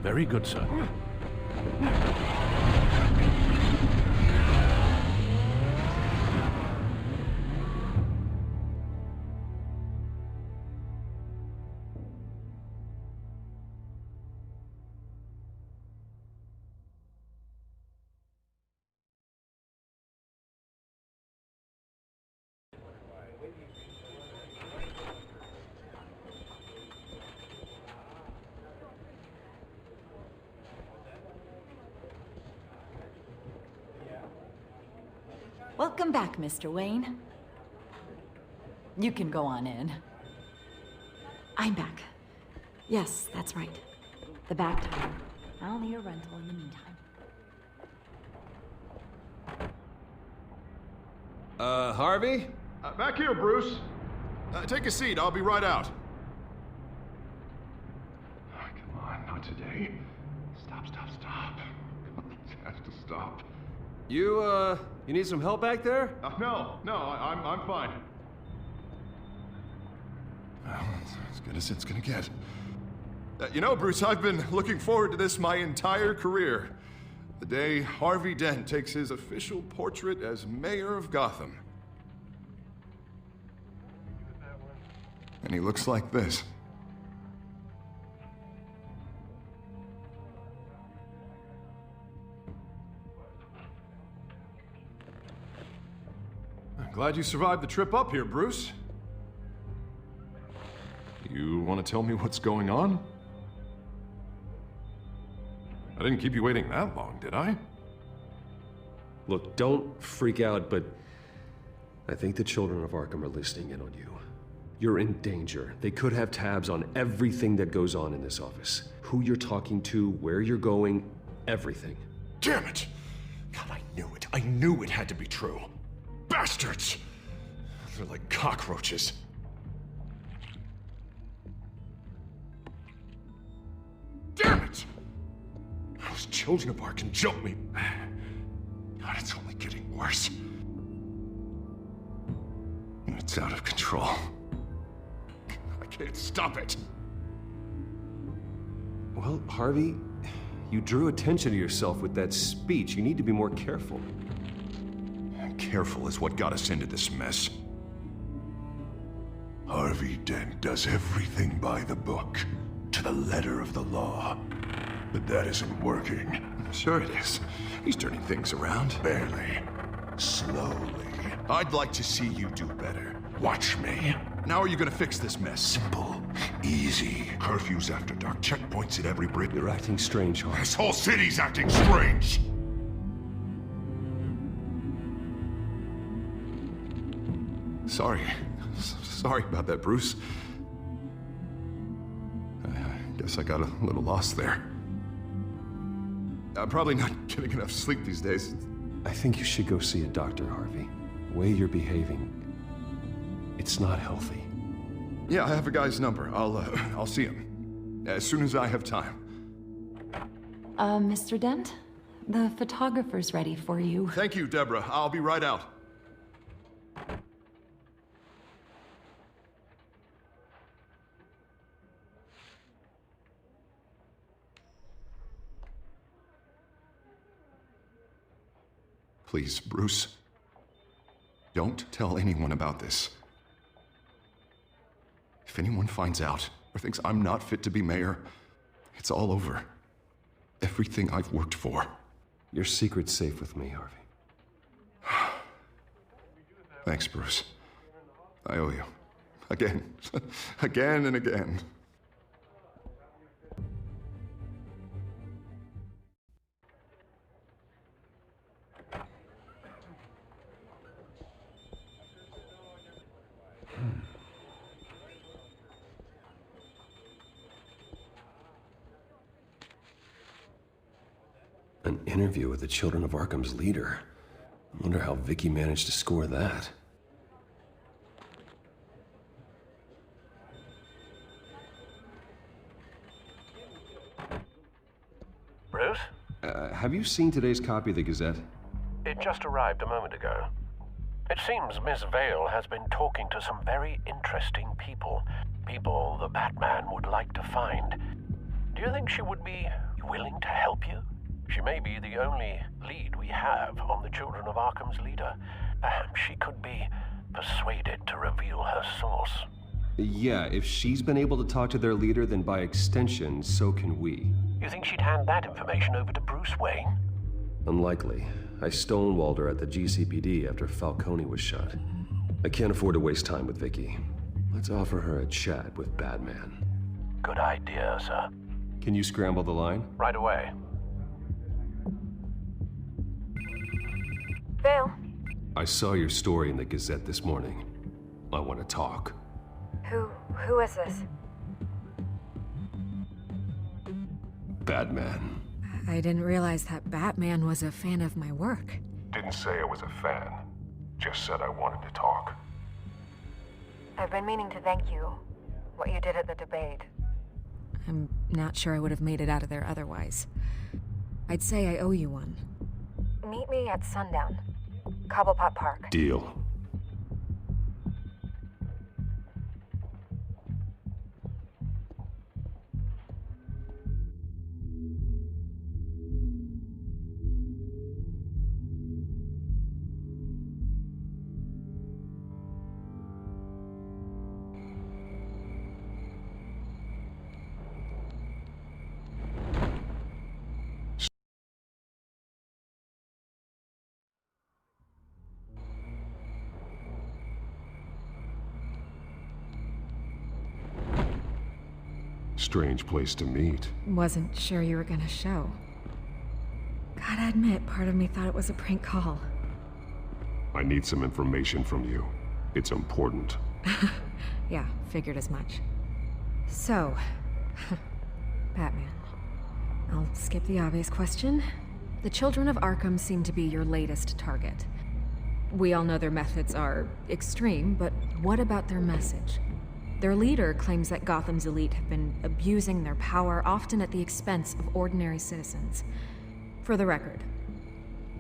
Speaker 14: Very good, sir.
Speaker 4: Welcome back, Mr. Wayne. You can go on in. I'm back. Yes, that's right. The back door. I'll need a rental in the meantime.
Speaker 11: Harvey?
Speaker 16: Back here, Bruce.
Speaker 11: Take a seat, I'll be right out.
Speaker 16: Oh, come on, not today. Stop. It has to stop.
Speaker 11: You need some help back there?
Speaker 16: No, I'm fine.
Speaker 11: Well, it's as good as it's gonna get. You know, Bruce, I've been looking forward to this my entire career. The day Harvey Dent takes his official portrait as mayor of Gotham. And he looks like this.
Speaker 16: I'm glad you survived the trip up here, Bruce.
Speaker 11: You want to tell me what's going on? I didn't keep you waiting that long, did I?
Speaker 1: Look, don't freak out, but I think the children of Arkham are listening in on you. You're in danger. They could have tabs on everything that goes on in this office. Who you're talking to, where you're going, everything.
Speaker 16: Damn it! God, I knew it. I knew it had to be true. Bastards! They're like cockroaches. Damn it! Those children of Arkham jumped me. God, it's only getting worse. It's out of control. I can't stop it.
Speaker 1: Well, Harvey, You drew attention to yourself with that speech. You need to be more careful.
Speaker 2: Careful is what got us into this mess. Harvey Dent does everything by the book, to the letter of the law. But that isn't working.
Speaker 11: Sure it is. He's turning things around.
Speaker 2: Barely. Slowly.
Speaker 11: I'd like to see you do better.
Speaker 2: Watch me.
Speaker 11: Now are you gonna fix this mess?
Speaker 2: Simple. Easy. Curfews after dark. Checkpoints at every bridge.
Speaker 1: You're acting strange, Harvey.
Speaker 2: This whole city's acting strange.
Speaker 11: Sorry. Sorry about that, Bruce. I guess I got a little lost there. I'm probably not getting enough sleep these days.
Speaker 1: I think you should go see a doctor, Harvey. The way you're behaving, it's not healthy.
Speaker 11: Yeah, I have a guy's number. I'll see him as soon as I have time.
Speaker 22: Mr. Dent? The photographer's ready for you.
Speaker 11: Thank you, Deborah. I'll be right out. Please, Bruce, don't tell anyone about this. If anyone finds out or thinks I'm not fit to be mayor, it's all over. Everything I've worked for.
Speaker 1: Your secret's safe with me, Harvey.
Speaker 11: Thanks, Bruce. I owe you. Again. Again and again.
Speaker 1: An interview with the Children of Arkham's leader. I wonder how Vicky managed to score that.
Speaker 14: Bruce?
Speaker 1: Have you seen today's copy of the Gazette?
Speaker 14: It just arrived a moment ago. It seems Miss Vale has been talking to some very interesting people. People the Batman would like to find. Do you think she would be willing to help you? She may be the only lead we have on the Children of Arkham's leader. Perhaps she could be persuaded to reveal her source.
Speaker 1: Yeah, if she's been able to talk to their leader, then by extension, so can we.
Speaker 14: You think she'd hand that information over to Bruce Wayne?
Speaker 1: Unlikely. I stonewalled her at the GCPD after Falcone was shot. I can't afford to waste time with Vicky. Let's offer her a chat with Batman.
Speaker 14: Good idea, sir.
Speaker 1: Can you scramble the line?
Speaker 14: Right away.
Speaker 3: Vale.
Speaker 1: I saw your story in the Gazette this morning. I want to talk.
Speaker 3: Who is this?
Speaker 1: Batman.
Speaker 4: I didn't realize that Batman was a fan of my work.
Speaker 15: Didn't say I was a fan. Just said I wanted to talk.
Speaker 3: I've been meaning to thank you. What you did at the debate.
Speaker 4: I'm not sure I would have made it out of there otherwise. I'd say I owe you one.
Speaker 3: Meet me at sundown. Cobblepot Park.
Speaker 1: Deal. Strange place to meet.
Speaker 4: Wasn't sure you were gonna show. Gotta admit, part of me thought it was a prank call.
Speaker 15: I need some information from you. It's important.
Speaker 4: Yeah, figured as much. So, Batman. I'll skip the obvious question. The Children of Arkham seem to be your latest target. We all know their methods are extreme, but what about their message? Their leader claims that Gotham's elite have been abusing their power, often at the expense of ordinary citizens. For the record,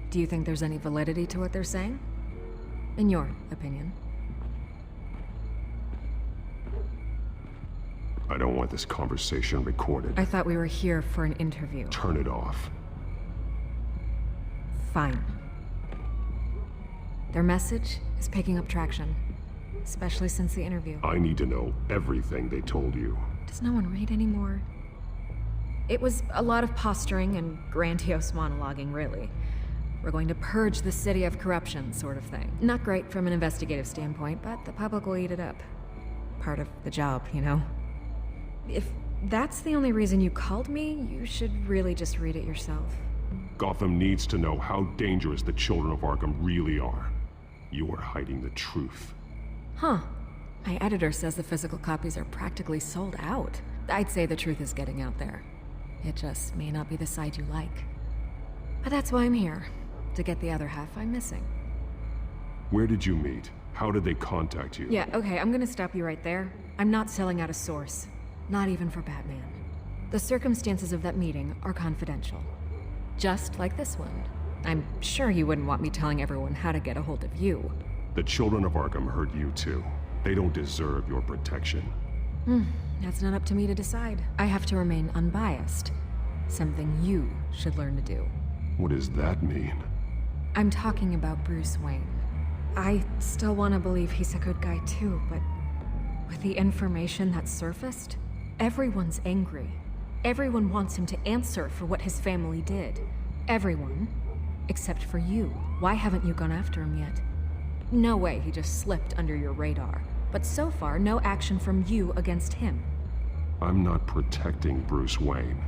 Speaker 4: do you think there's any validity to what they're saying? In your opinion?
Speaker 2: I don't want this conversation recorded.
Speaker 4: I thought we were here for an interview.
Speaker 2: Turn it off.
Speaker 4: Fine. Their message is picking up traction, especially since the interview.
Speaker 2: I need to know everything they told you.
Speaker 4: Does no one read anymore? It was a lot of posturing and grandiose monologuing, really. We're going to purge the city of corruption, sort of thing. Not great from an investigative standpoint, but the public will eat it up. Part of the job, you know? If that's the only reason you called me, you should really just read it yourself.
Speaker 2: Gotham needs to know how dangerous the children of Arkham really are. You are hiding the truth.
Speaker 4: Huh. My editor says the physical copies are practically sold out. I'd say the truth is getting out there. It just may not be the side you like. But that's why I'm here, to get the other half I'm missing.
Speaker 2: Where did you meet? How did they contact you?
Speaker 4: Yeah, okay, I'm gonna stop you right there. I'm not selling out a source. Not even for Batman. The circumstances of that meeting are confidential. Just like this one. I'm sure you wouldn't want me telling everyone how to get a hold of you.
Speaker 2: The children of Arkham heard you too. They don't deserve your protection.
Speaker 4: That's not up to me to decide. I have to remain unbiased. Something you should learn to do.
Speaker 2: What does that mean?
Speaker 4: I'm talking about Bruce Wayne. I still want to believe he's a good guy too, but with the information that surfaced, everyone's angry. Everyone wants him to answer for what his family did. Everyone, except for you. Why haven't you gone after him yet? No way he just slipped under your radar. But so far, no action from you against him.
Speaker 2: I'm not protecting Bruce Wayne.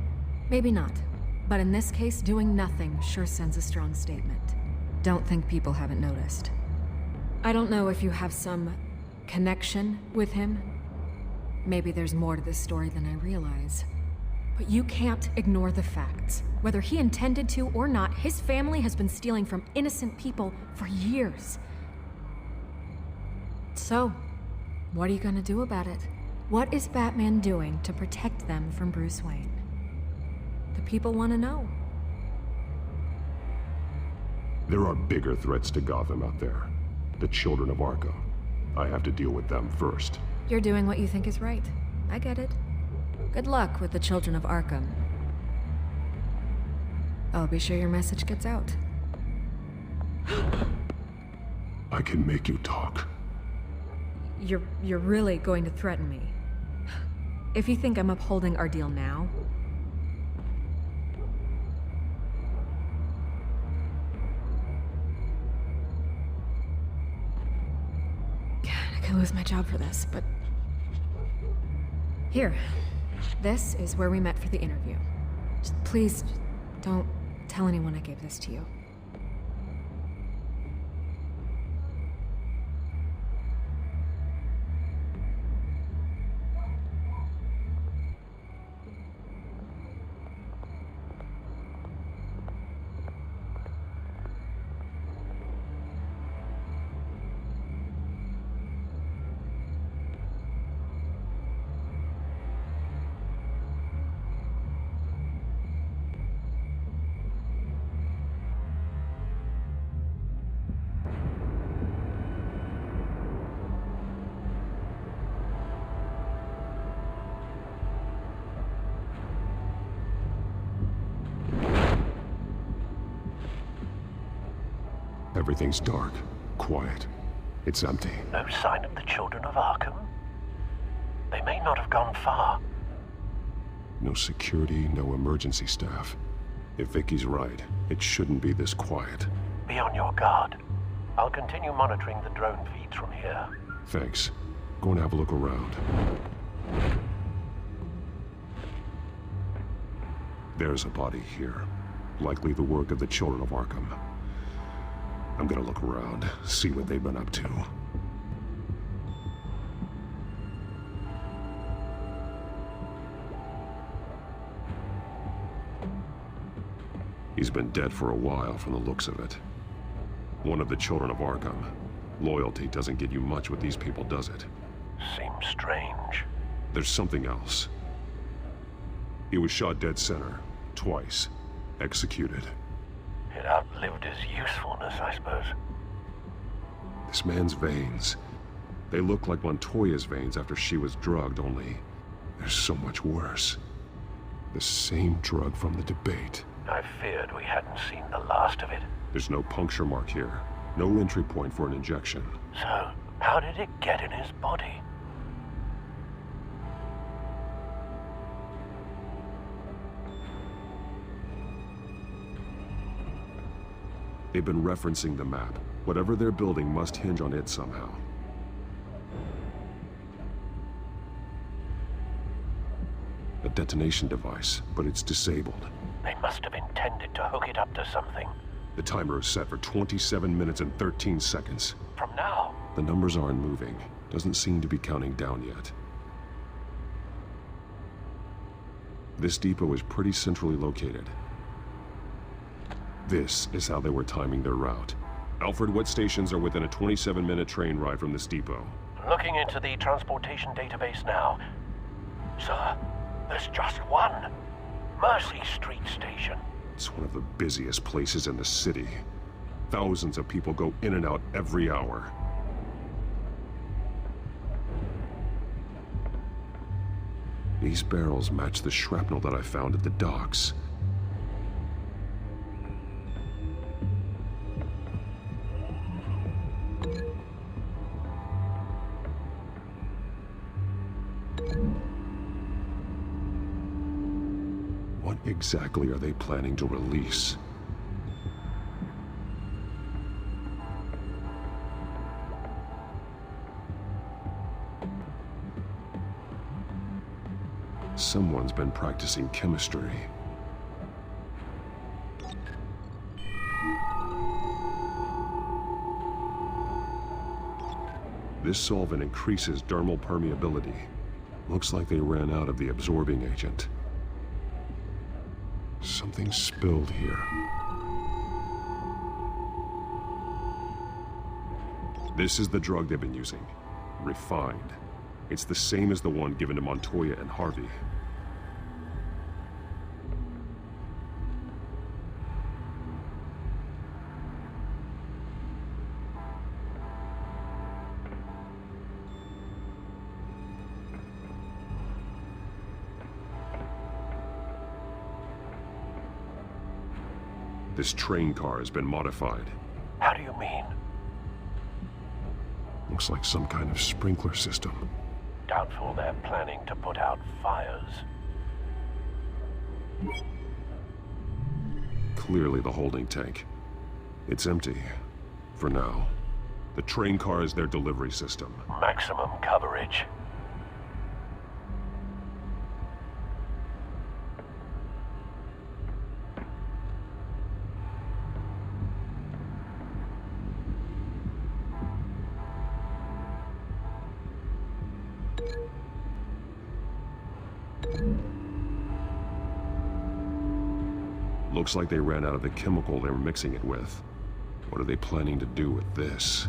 Speaker 4: Maybe not. But in this case, doing nothing sure sends a strong statement. Don't think people haven't noticed. I don't know if you have some connection with him. Maybe there's more to this story than I realize. But you can't ignore the facts. Whether he intended to or not, his family has been stealing from innocent people for years. So, what are you gonna do about it? What is Batman doing to protect them from Bruce Wayne? The people want to know.
Speaker 2: There are bigger threats to Gotham out there. The children of Arkham. I have to deal with them first.
Speaker 4: You're doing what you think is right. I get it. Good luck with the children of Arkham. I'll be sure your message gets out.
Speaker 2: I can make you talk.
Speaker 4: You're really going to threaten me? If you think I'm upholding our deal now... I could lose my job for this, but... Here. This is where we met for the interview. Just please, don't tell anyone I gave this to you.
Speaker 2: Everything's dark, quiet. It's empty.
Speaker 14: No sign of the children of Arkham? They may not have gone far.
Speaker 2: No security, no emergency staff. If Vicky's right, it shouldn't be this quiet.
Speaker 14: Be on your guard. I'll continue monitoring the drone feeds from here.
Speaker 2: Thanks. Go and have a look around. There's a body here. Likely the work of the children of Arkham. I'm gonna look around, see what they've been up to. He's been dead for a while from the looks of it. One of the children of Arkham. Loyalty doesn't get you much with these people, does it?
Speaker 14: Seems strange.
Speaker 2: There's something else. He was shot dead center, twice, executed.
Speaker 14: It outlived his usefulness, I suppose.
Speaker 2: This man's veins. They look like Montoya's veins after she was drugged, only There's so much worse. The same drug from the debate.
Speaker 14: I feared we hadn't seen the last of it.
Speaker 2: There's no puncture mark here. No entry point for an injection.
Speaker 14: So, how did it get in his body?
Speaker 2: They've been referencing the map. Whatever they're building must hinge on it somehow. A detonation device, but it's disabled.
Speaker 14: They must have intended to hook it up to something.
Speaker 2: The timer is set for 27 minutes and 13 seconds.
Speaker 14: From now?
Speaker 2: The numbers aren't moving. Doesn't seem to be counting down yet. This depot is pretty centrally located. This is how they were timing their route. Alfred, what stations are within a 27-minute train ride from this depot?
Speaker 14: Looking into the transportation database now. Sir, there's just one. Mercy Street Station.
Speaker 2: It's one of the busiest places in the city. Thousands of people go in and out every hour. These barrels match the shrapnel that I found at the docks. What exactly are they planning to release? Someone's been practicing chemistry. This solvent increases dermal permeability. Looks like they ran out of the absorbing agent. Something spilled here. This is the drug they've been using. Refined. It's the same as the one given to Montoya and Harvey. This train car has been modified.
Speaker 14: How do you mean?
Speaker 2: Looks like some kind of sprinkler system.
Speaker 14: Doubtful they're planning to put out fires.
Speaker 2: Clearly the holding tank. It's empty. For now. The train car is their delivery system.
Speaker 14: Maximum coverage.
Speaker 2: Looks like they ran out of the chemical they were mixing it with. What are they planning to do with this?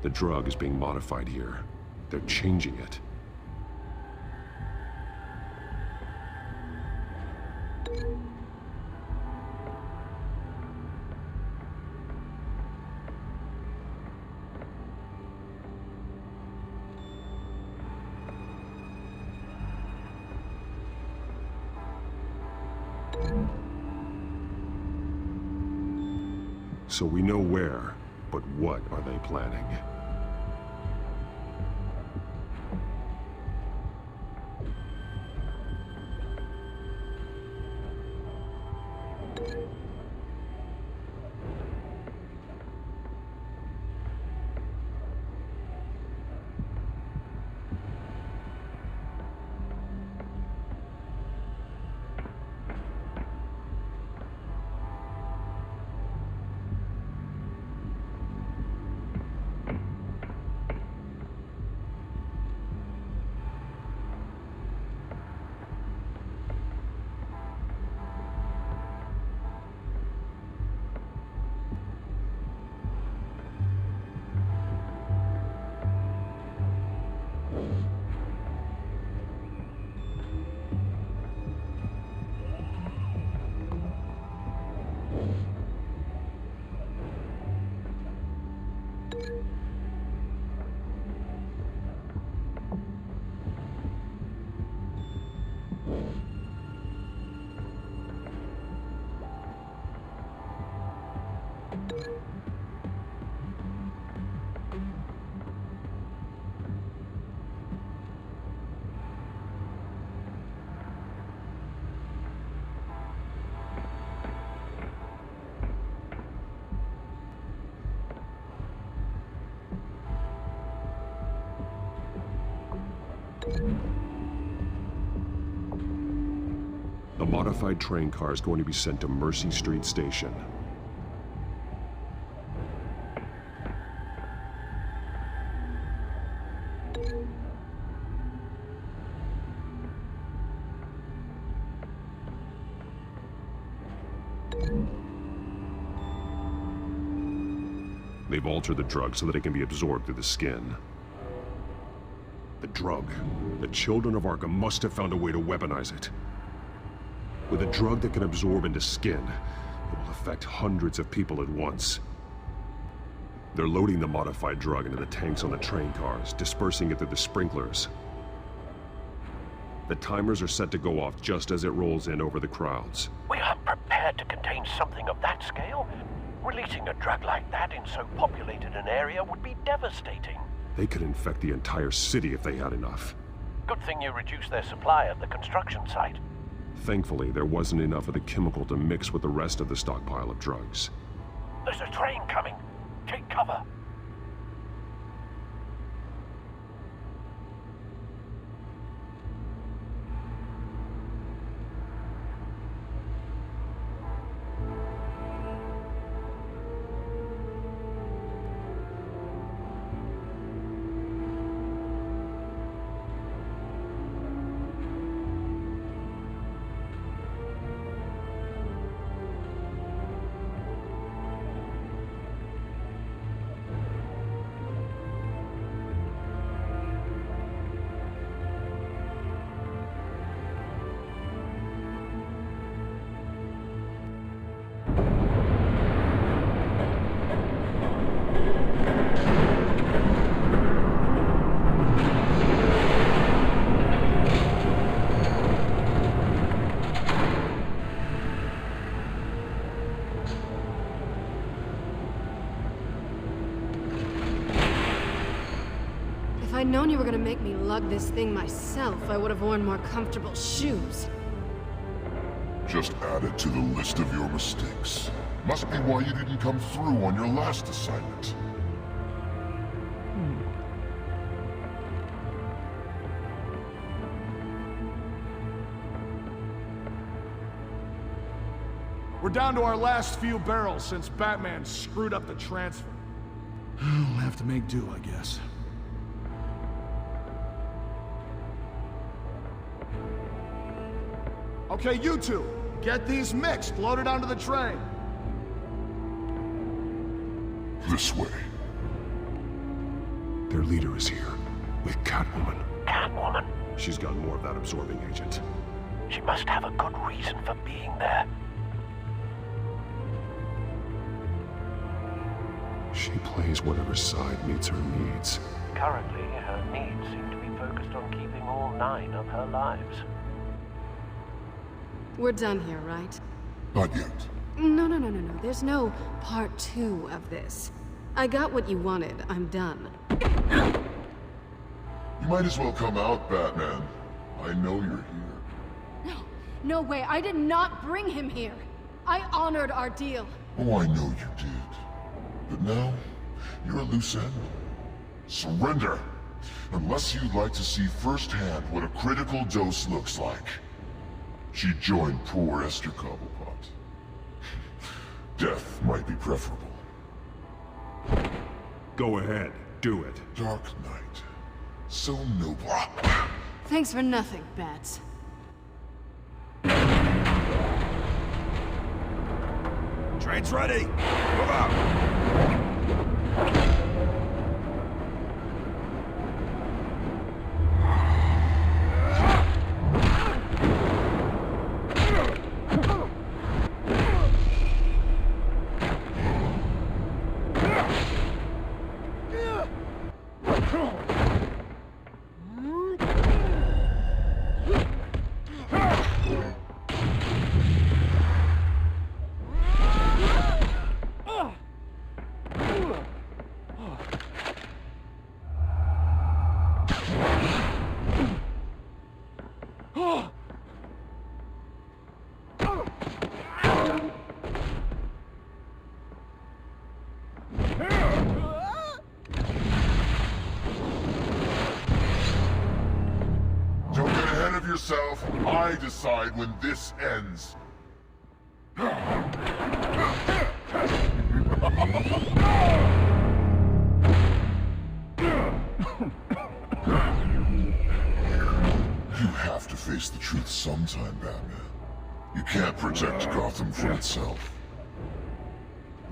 Speaker 2: The drug is being modified here. They're changing it. So we know where, but what are they planning? The modified train car is going to be sent to Mercy Street Station. They've altered the drug so that it can be absorbed through the skin. The drug. The children of Arkham must have found a way to weaponize it. With a drug that can absorb into skin, it will affect hundreds of people at once. They're loading the modified drug into the tanks on the train cars, dispersing it through the sprinklers. The timers are set to go off just as it rolls in over the crowds.
Speaker 14: We aren't prepared to contain something of that scale. Releasing a drug like that in so populated an area would be devastating.
Speaker 2: They could infect the entire city if they had enough.
Speaker 14: Good thing you reduced their supply at the construction site.
Speaker 2: Thankfully, there wasn't enough of the chemical to mix with the rest of the stockpile of drugs.
Speaker 14: There's a train coming. Take cover.
Speaker 6: If I'd known you were gonna make me lug this thing myself, I would have worn more comfortable shoes.
Speaker 15: Just add it to the list of your mistakes. Must be why you didn't come through on your last assignment.
Speaker 16: We're down to our last few barrels since Batman screwed up the transfer. We'll have to make do, I guess. Okay, you two, get these mixed, loaded onto the train.
Speaker 15: This way.
Speaker 2: Their leader is here, with Catwoman.
Speaker 14: Catwoman?
Speaker 2: She's got more of that absorbing agent.
Speaker 14: She must have a good reason for being there.
Speaker 2: She plays whatever side meets her needs.
Speaker 14: Currently, her needs seem to be focused on keeping all 9 of her lives.
Speaker 6: We're done here, right?
Speaker 15: Not yet.
Speaker 6: No. There's no part 2 of this. I got what you wanted. I'm done.
Speaker 15: You might as well come out, Batman. I know you're here.
Speaker 6: No way. I did not bring him here. I honored our deal.
Speaker 15: Oh, I know you did. But now, you're a loose end. Surrender! Unless you'd like to see firsthand what a critical dose looks like. She joined poor Esther Cobblepot. Death might be preferable.
Speaker 2: Go ahead, do it.
Speaker 15: Dark Knight. So noble.
Speaker 6: Thanks for nothing, Bats.
Speaker 18: Train's ready! Move out!
Speaker 9: yourself. I decide when this ends. You have to face the truth sometime, Batman. You can't protect Gotham from itself.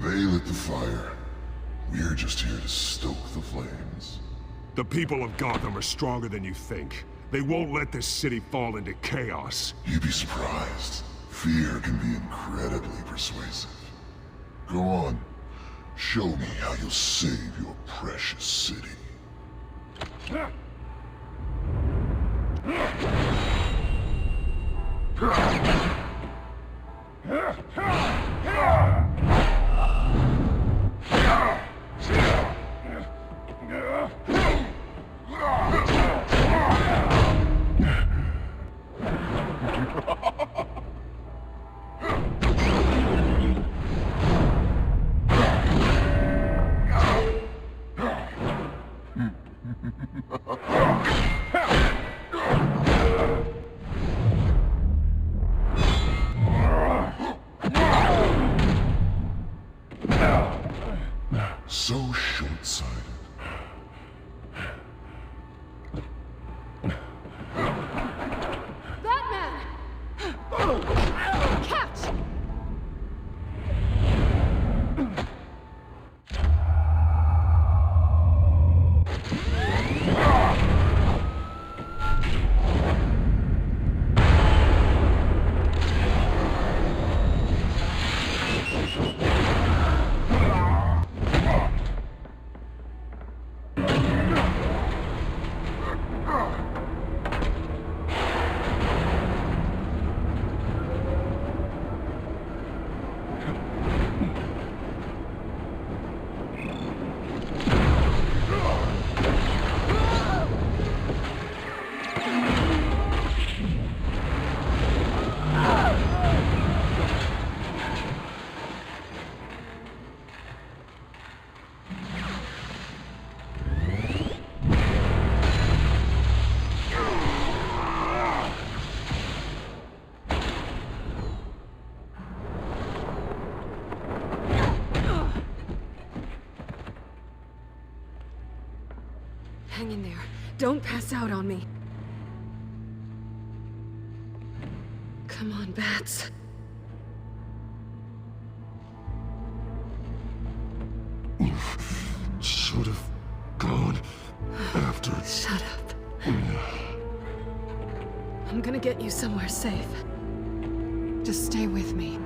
Speaker 9: They lit the fire. We're just here to stoke the flames.
Speaker 2: The people of Gotham are stronger than you think. They won't let this city fall into chaos.
Speaker 9: You'd be surprised. Fear can be incredibly persuasive. Go on. Show me how you'll save your precious city. So short-sighted.
Speaker 6: Batman! Catch! Hang in there. Don't pass out on me. Come on, Bats.
Speaker 9: Should have gone after...
Speaker 6: Shut up. I'm gonna get you somewhere safe. Just stay with me.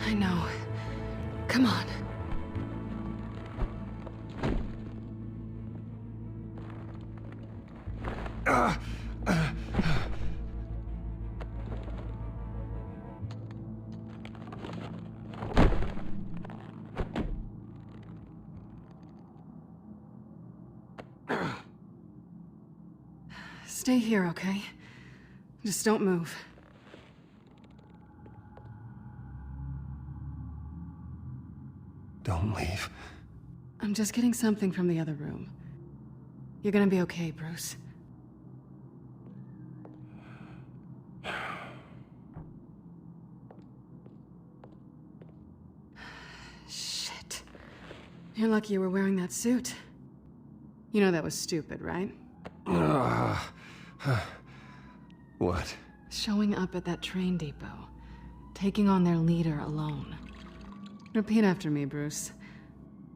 Speaker 6: I know. Come on. Stay here, okay? Just don't move.
Speaker 1: Don't leave.
Speaker 6: I'm just getting something from the other room. You're gonna be okay, Bruce. Shit. You're lucky you were wearing that suit. You know that was stupid, right?
Speaker 1: What?
Speaker 6: Showing up at that train depot. Taking on their leader alone. Repeat after me, Bruce.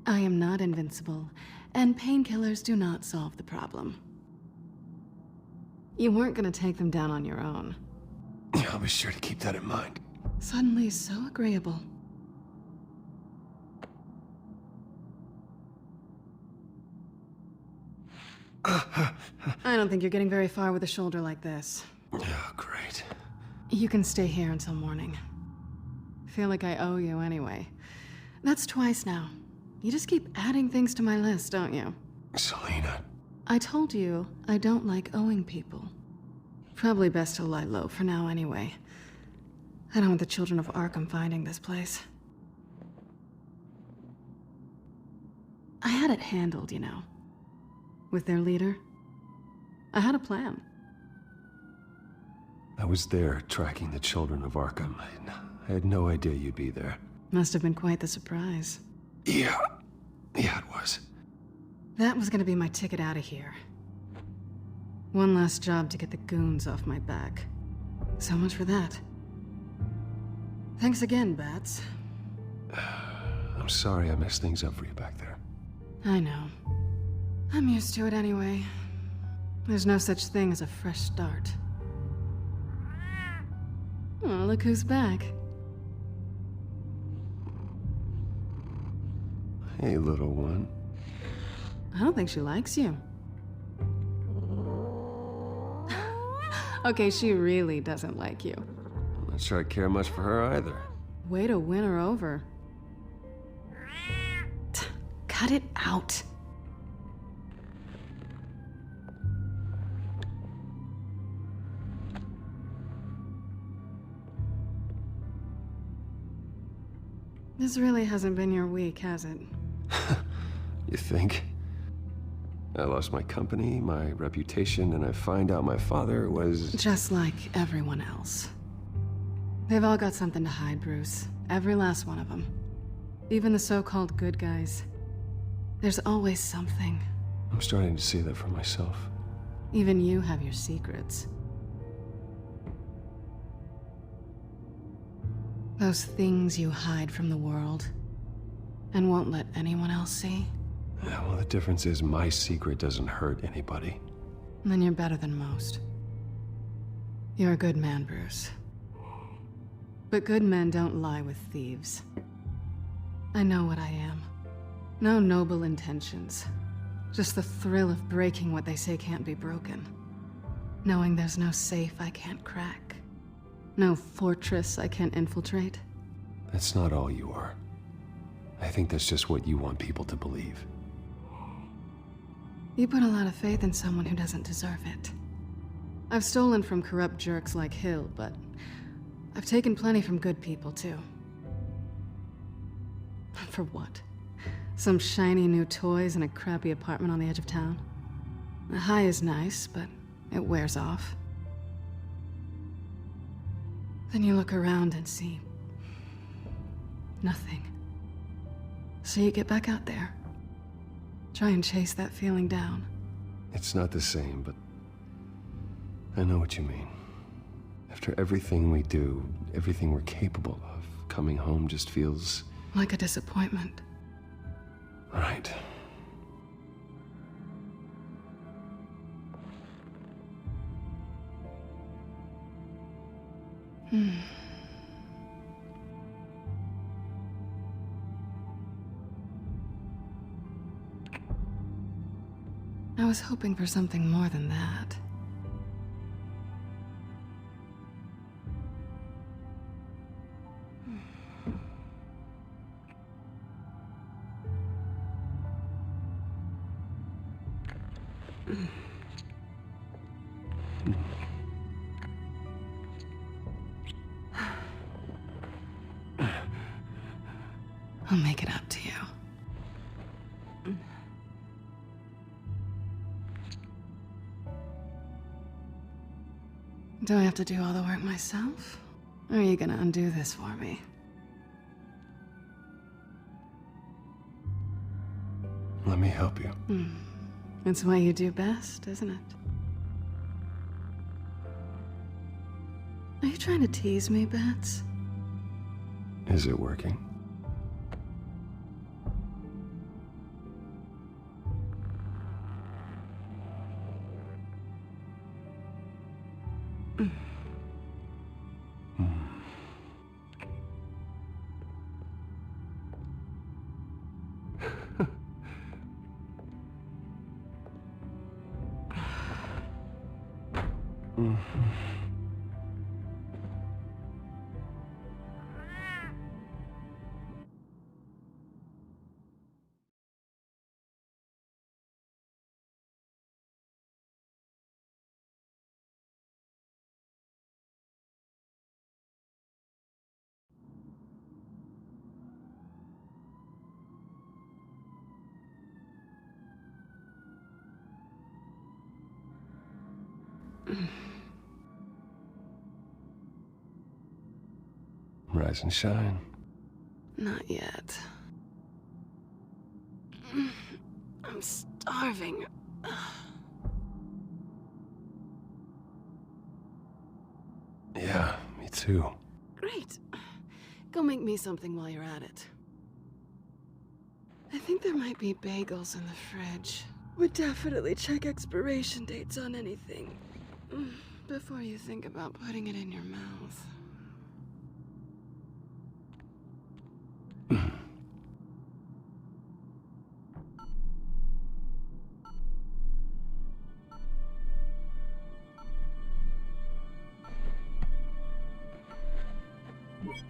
Speaker 6: I am not invincible, and painkillers do not solve the problem. You weren't gonna take them down on your own.
Speaker 1: I'll be sure to keep that in mind.
Speaker 6: Suddenly so agreeable. I don't think you're getting very far with a shoulder like this.
Speaker 1: Oh, great.
Speaker 6: You can stay here until morning. Feel like I owe you anyway. That's twice now. You just keep adding things to my list, don't you?
Speaker 19: Selina.
Speaker 6: I told you I don't like owing people. Probably best to lie low for now anyway. I don't want the children of Arkham finding this place. I had it handled, you know. With their leader. I had a plan.
Speaker 19: I was there tracking the children of Arkham. I had no idea you'd be there.
Speaker 6: Must have been quite the surprise.
Speaker 19: Yeah, it was.
Speaker 6: That was gonna be my ticket out of here. One last job to get the goons off my back. So much for that. Thanks again, Bats.
Speaker 19: I'm sorry I messed things up for you back there.
Speaker 6: I know. I'm used to it anyway. There's no such thing as a fresh start. Oh, look who's back.
Speaker 19: Hey, little one.
Speaker 6: I don't think she likes you. Okay, she really doesn't like you.
Speaker 19: I'm not sure I care much for her either.
Speaker 6: Way to win her over. Cut it out. This really hasn't been your week, has it?
Speaker 19: You think? I lost my company, my reputation, and I find out my father was...
Speaker 6: Just like everyone else. They've all got something to hide, Bruce. Every last one of them. Even the so-called good guys. There's always something.
Speaker 19: I'm starting to see that for myself.
Speaker 6: Even you have your secrets. Those things you hide from the world and won't let anyone else see.
Speaker 19: Yeah, well, the difference is my secret doesn't hurt anybody.
Speaker 6: Then you're better than most. You're a good man, Bruce. But good men don't lie with thieves. I know what I am. No noble intentions. Just the thrill of breaking what they say can't be broken. Knowing there's no safe I can't crack. No fortress I can't infiltrate.
Speaker 19: That's not all you are. I think that's just what you want people to believe.
Speaker 6: You put a lot of faith in someone who doesn't deserve it. I've stolen from corrupt jerks like Hill, but I've taken plenty from good people, too. For what? Some shiny new toys and a crappy apartment on the edge of town? The high is nice, but it wears off. Then you look around and see nothing. So you get back out there. Try and chase that feeling down.
Speaker 19: It's not the same, but I know what you mean. After everything we do, everything we're capable of, coming home just feels...
Speaker 6: like a disappointment.
Speaker 19: Right.
Speaker 6: I was hoping for something more than that. I'll make it up to you. Do I have to do all the work myself? Or are you gonna undo this for me?
Speaker 19: Let me help you.
Speaker 6: It's what you do best, isn't it? Are you trying to tease me, Bats?
Speaker 19: Is it working? Rise and shine.
Speaker 6: Not yet. I'm starving.
Speaker 19: Yeah, me too.
Speaker 6: Great. Go make me something while you're at it. I think there might be bagels in the fridge. Would definitely check expiration dates on anything before you think about putting it in your mouth.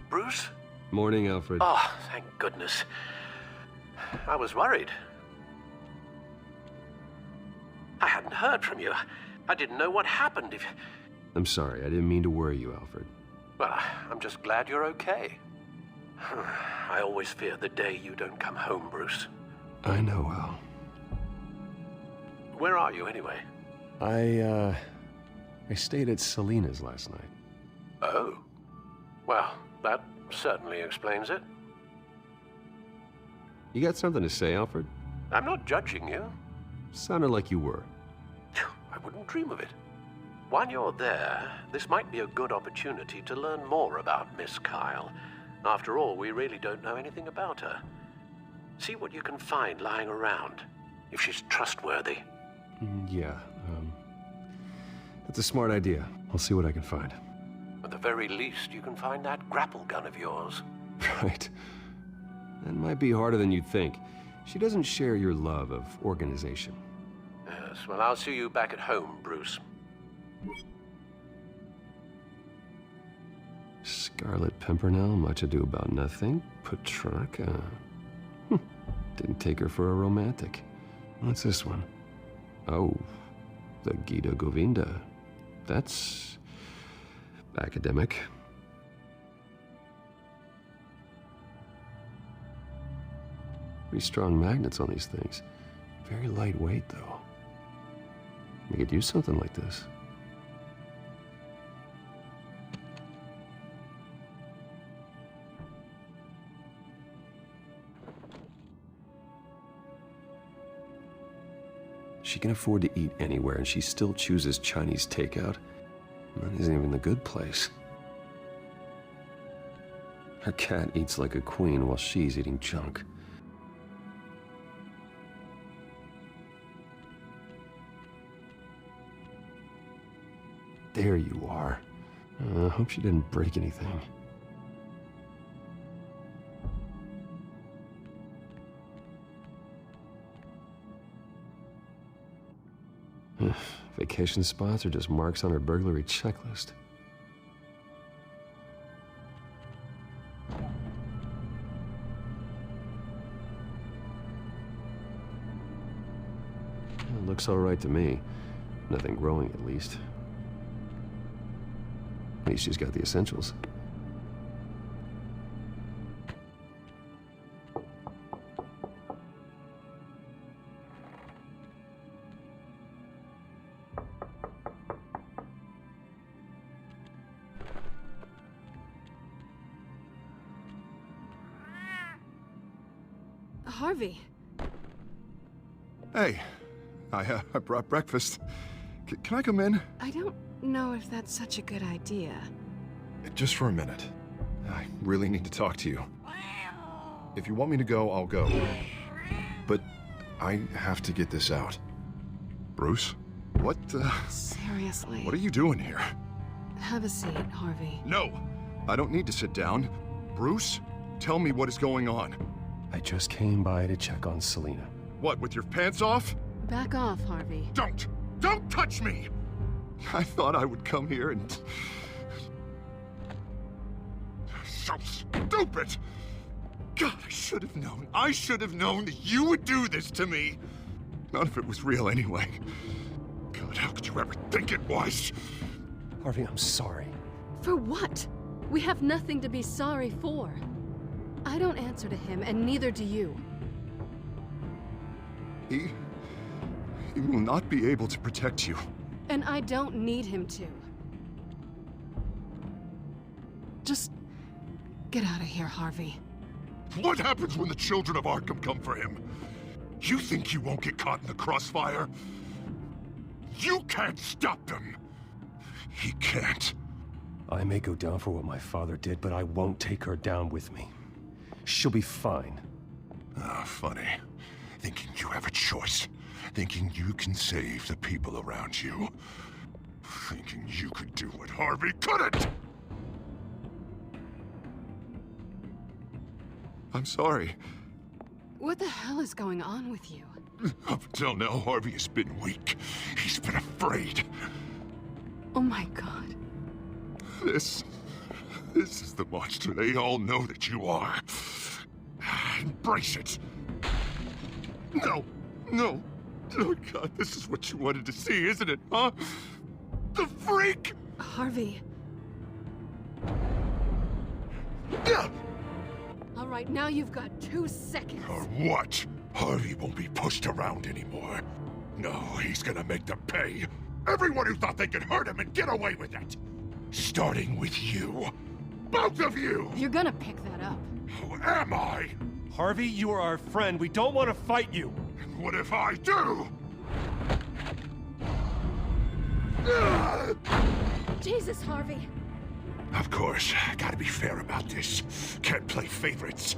Speaker 14: Bruce?
Speaker 19: Morning, Alfred.
Speaker 14: Oh, thank goodness. I was worried. I hadn't heard from you. I didn't know what happened if...
Speaker 19: I'm sorry, I didn't mean to worry you, Alfred.
Speaker 14: Well, I'm just glad you're okay. I always fear the day you don't come home, Bruce.
Speaker 19: I know, Al.
Speaker 14: Where are you, anyway?
Speaker 19: I stayed at Selena's last night.
Speaker 14: Oh. Well, that certainly explains it.
Speaker 19: You got something to say, Alfred?
Speaker 14: I'm not judging you.
Speaker 19: Sounded like you were.
Speaker 14: I wouldn't dream of it. While you're there, this might be a good opportunity to learn more about Miss Kyle. After all, we really don't know anything about her. See what you can find lying around, if she's trustworthy.
Speaker 19: Yeah, that's a smart idea. I'll see what I can find.
Speaker 14: At the very least, you can find that grapple gun of yours.
Speaker 19: Right. That might be harder than you'd think. She doesn't share your love of organization.
Speaker 14: Yes, well, I'll see you back at home, Bruce.
Speaker 19: Scarlet Pimpernel, much ado about nothing. Petrarca. Didn't take her for a romantic. What's this one? Oh, the Gita Govinda. That's academic. Pretty strong magnets on these things. Very lightweight, though. We could use something like this. She can afford to eat anywhere, and she still chooses Chinese takeout. That isn't even the good place. Her cat eats like a queen while she's eating junk. There you are. I hope she didn't break anything. Vacation spots are just marks on her burglary checklist. It looks all right to me. Nothing growing, at least. At least she's got the essentials.
Speaker 6: Harvey.
Speaker 15: Hey, I brought breakfast. Can I come in?
Speaker 6: I don't know if that's such a good idea.
Speaker 11: Just for a minute. I really need to talk to you. If you want me to go, I'll go. But I have to get this out.
Speaker 15: Bruce? What,
Speaker 6: Seriously.
Speaker 15: What are you doing here?
Speaker 6: Have a seat, Harvey.
Speaker 15: No! I don't need to sit down. Bruce, tell me what is going on.
Speaker 19: I just came by to check on Selena.
Speaker 15: What, with your pants off?
Speaker 6: Back off, Harvey.
Speaker 15: Don't! Don't touch me! I thought I would come here and... So stupid! God, I should have known. I should have known that you would do this to me. None of it was real anyway. God, how could you ever think it was?
Speaker 19: Harvey, I'm sorry.
Speaker 6: For what? We have nothing to be sorry for. I don't answer to him, and neither do you.
Speaker 15: He will not be able to protect you.
Speaker 6: And I don't need him to. Just get out of here, Harvey.
Speaker 16: What happens when the children of Arkham come for him? You think you won't get caught in the crossfire? You can't stop them! He can't.
Speaker 1: I may go down for what my father did, but I won't take her down with me. She'll be fine.
Speaker 16: Ah, funny. Thinking you have a choice. Thinking you can save the people around you. Thinking you could do what Harvey couldn't! I'm sorry.
Speaker 6: What the hell is going on with you?
Speaker 16: Up until now, Harvey has been weak. He's been afraid.
Speaker 6: Oh my god.
Speaker 16: This is the monster they all know that you are. Embrace it. No. Oh god, this is what you wanted to see, isn't it, huh? The freak!
Speaker 6: Harvey. All right, now you've got 2 seconds.
Speaker 16: Or what? Harvey won't be pushed around anymore. No, he's gonna make them pay. Everyone who thought they could hurt him and get away with it. Starting with you. Both of you!
Speaker 6: You're gonna pick that up.
Speaker 16: Who am I?
Speaker 1: Harvey, you are our friend. We don't want to fight you.
Speaker 16: What if I do?
Speaker 6: Jesus, Harvey.
Speaker 16: Of course, gotta be fair about this. Can't play favorites.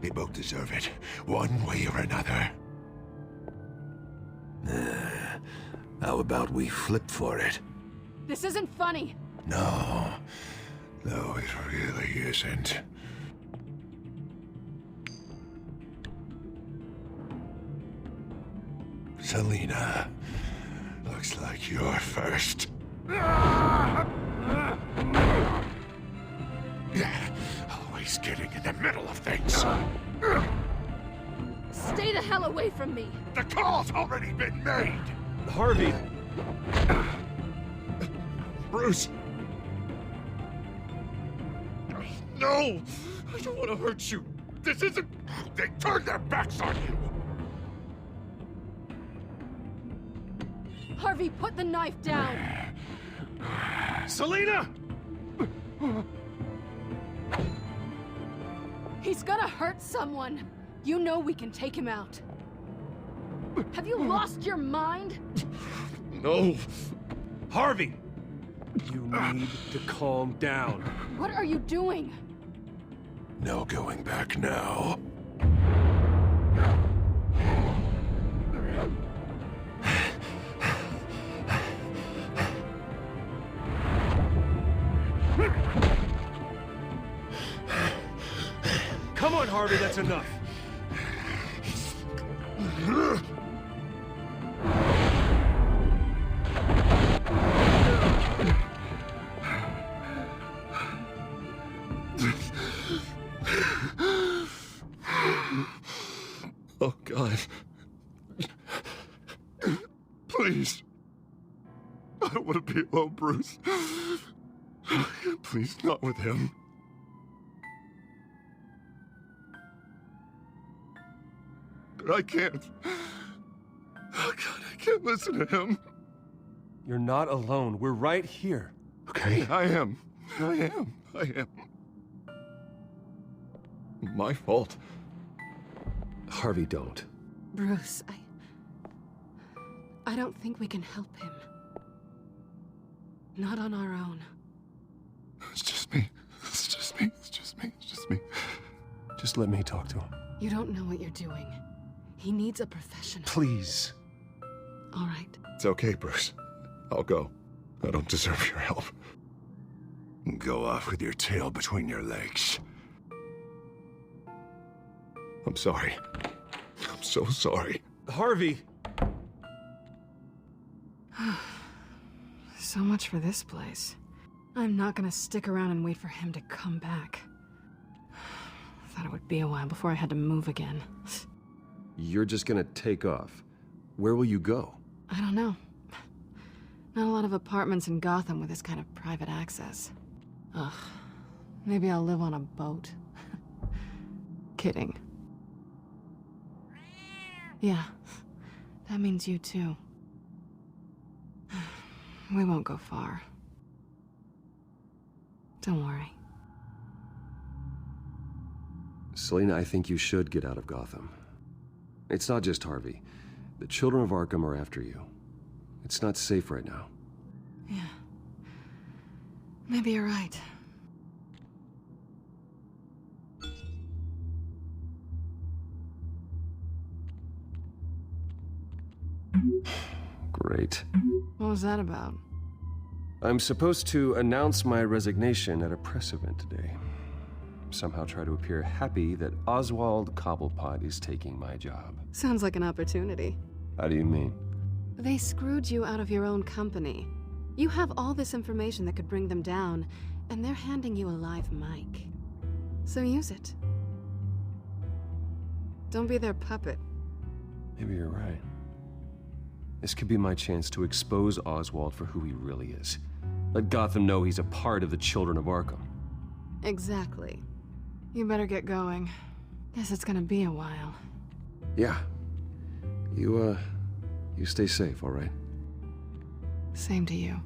Speaker 16: They both deserve it, one way or another.
Speaker 18: How about we flip for it?
Speaker 6: This isn't funny.
Speaker 16: No, it really isn't. Selina, looks like you're first. Always getting in the middle of things.
Speaker 6: Stay the hell away from me.
Speaker 16: The call's already been made.
Speaker 1: Harvey!
Speaker 16: Bruce! No! I don't want to hurt you. This isn't... They turned their backs on you.
Speaker 6: Harvey, put the knife down.
Speaker 1: Selina!
Speaker 6: He's gonna hurt someone. You know we can take him out. Have you lost your mind?
Speaker 16: No.
Speaker 1: Harvey! You need to calm down.
Speaker 6: What are you doing?
Speaker 16: No going back now.
Speaker 1: Come on, Harvey, that's enough.
Speaker 16: Oh, God. Please. I don't want to be alone, Bruce. Please, not with him. I can't. Oh, God, I can't listen to him.
Speaker 1: You're not alone. We're right here. Okay?
Speaker 16: I am. My fault.
Speaker 1: Harvey, don't.
Speaker 6: Bruce, I don't think we can help him. Not on our own.
Speaker 16: It's just me.
Speaker 1: Just let me talk to him.
Speaker 6: You don't know what you're doing. He needs a professional.
Speaker 1: Please.
Speaker 6: All right.
Speaker 16: It's okay, Bruce. I'll go. I don't deserve your help. Go off with your tail between your legs. I'm sorry. I'm so sorry.
Speaker 1: Harvey!
Speaker 6: So much for this place. I'm not gonna stick around and wait for him to come back. Thought it would be a while before I had to move again.
Speaker 1: You're just gonna take off. Where will you go?
Speaker 6: I don't know. Not a lot of apartments in Gotham with this kind of private access. Ugh. Maybe I'll live on a boat. Kidding. Yeah. That means you too. We won't go far. Don't worry.
Speaker 1: Selena, I think you should get out of Gotham. It's not just Harvey. The children of Arkham are after you. It's not safe right now.
Speaker 6: Yeah. Maybe you're right.
Speaker 1: Great.
Speaker 6: What was that about?
Speaker 1: I'm supposed to announce my resignation at a press event today. Somehow try to appear happy that Oswald Cobblepot is taking my job.
Speaker 6: Sounds like an opportunity.
Speaker 1: How do you mean?
Speaker 6: They screwed you out of your own company. You have all this information that could bring them down, and they're handing you a live mic. So use it. Don't be their puppet.
Speaker 1: Maybe you're right. This could be my chance to expose Oswald for who he really is. Let Gotham know he's a part of the children of Arkham.
Speaker 6: Exactly. You better get going. Guess it's gonna be a while.
Speaker 1: Yeah. You stay safe, all right?
Speaker 6: Same to you.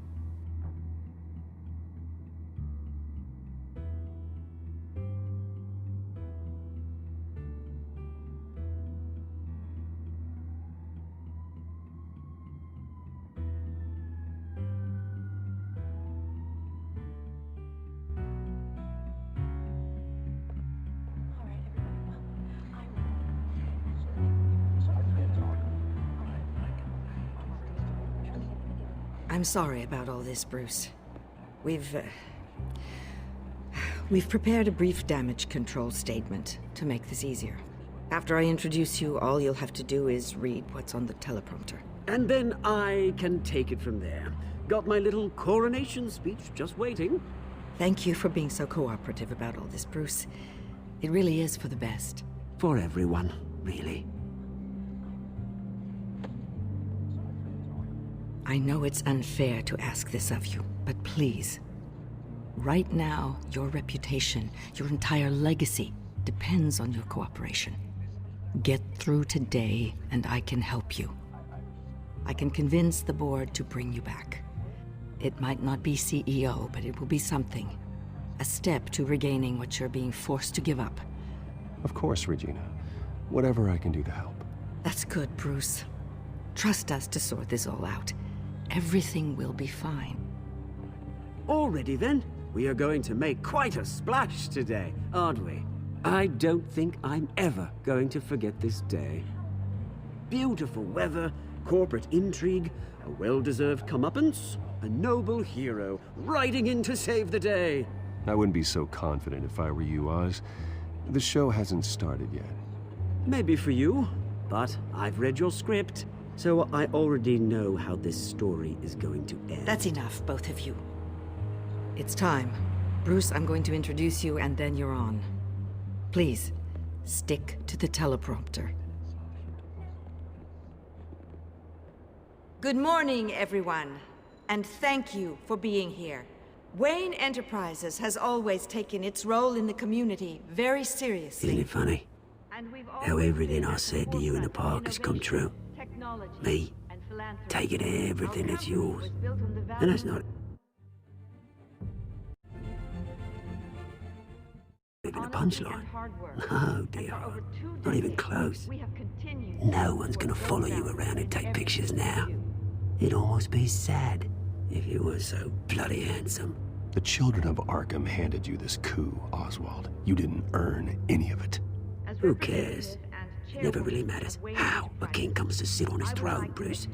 Speaker 20: I'm sorry about all this, Bruce. We've prepared a brief damage control statement to make this easier. After I introduce you, all you'll have to do is read what's on the teleprompter.
Speaker 21: And then I can take it from there. Got my little coronation speech just waiting.
Speaker 20: Thank you for being so cooperative about all this, Bruce. It really is for the best.
Speaker 21: For everyone, really.
Speaker 20: I know it's unfair to ask this of you, but please. Right now, your reputation, your entire legacy, depends on your cooperation. Get through today, and I can help you. I can convince the board to bring you back. It might not be CEO, but it will be something. A step to regaining what you're being forced to give up.
Speaker 1: Of course, Regina. Whatever I can do to help.
Speaker 20: That's good, Bruce. Trust us to sort this all out. Everything will be fine.
Speaker 21: Already then, we are going to make quite a splash today, aren't we? I don't think I'm ever going to forget this day. Beautiful weather, corporate intrigue, a well-deserved comeuppance, a noble hero riding in to save the day.
Speaker 1: I wouldn't be so confident if I were you, Oz. The show hasn't started yet.
Speaker 21: Maybe for you, but I've read your script. So I already know how this story is going to end.
Speaker 20: That's enough, both of you. It's time. Bruce, I'm going to introduce you, and then you're on. Please, stick to the teleprompter. Good morning, everyone, and thank you for being here. Wayne Enterprises has always taken its role in the community very seriously.
Speaker 21: Isn't it funny? How everything I said to you in the park has come true. Me, taking everything that's yours. And that's not even a punchline. No, dear. Not even close. No one's gonna follow you around and take pictures now. It'd almost be sad if you were so bloody handsome.
Speaker 1: The children of Arkham handed you this coup, Oswald. You didn't earn any of it.
Speaker 21: Who cares? It never really matters how a king comes to sit on his throne, Bruce.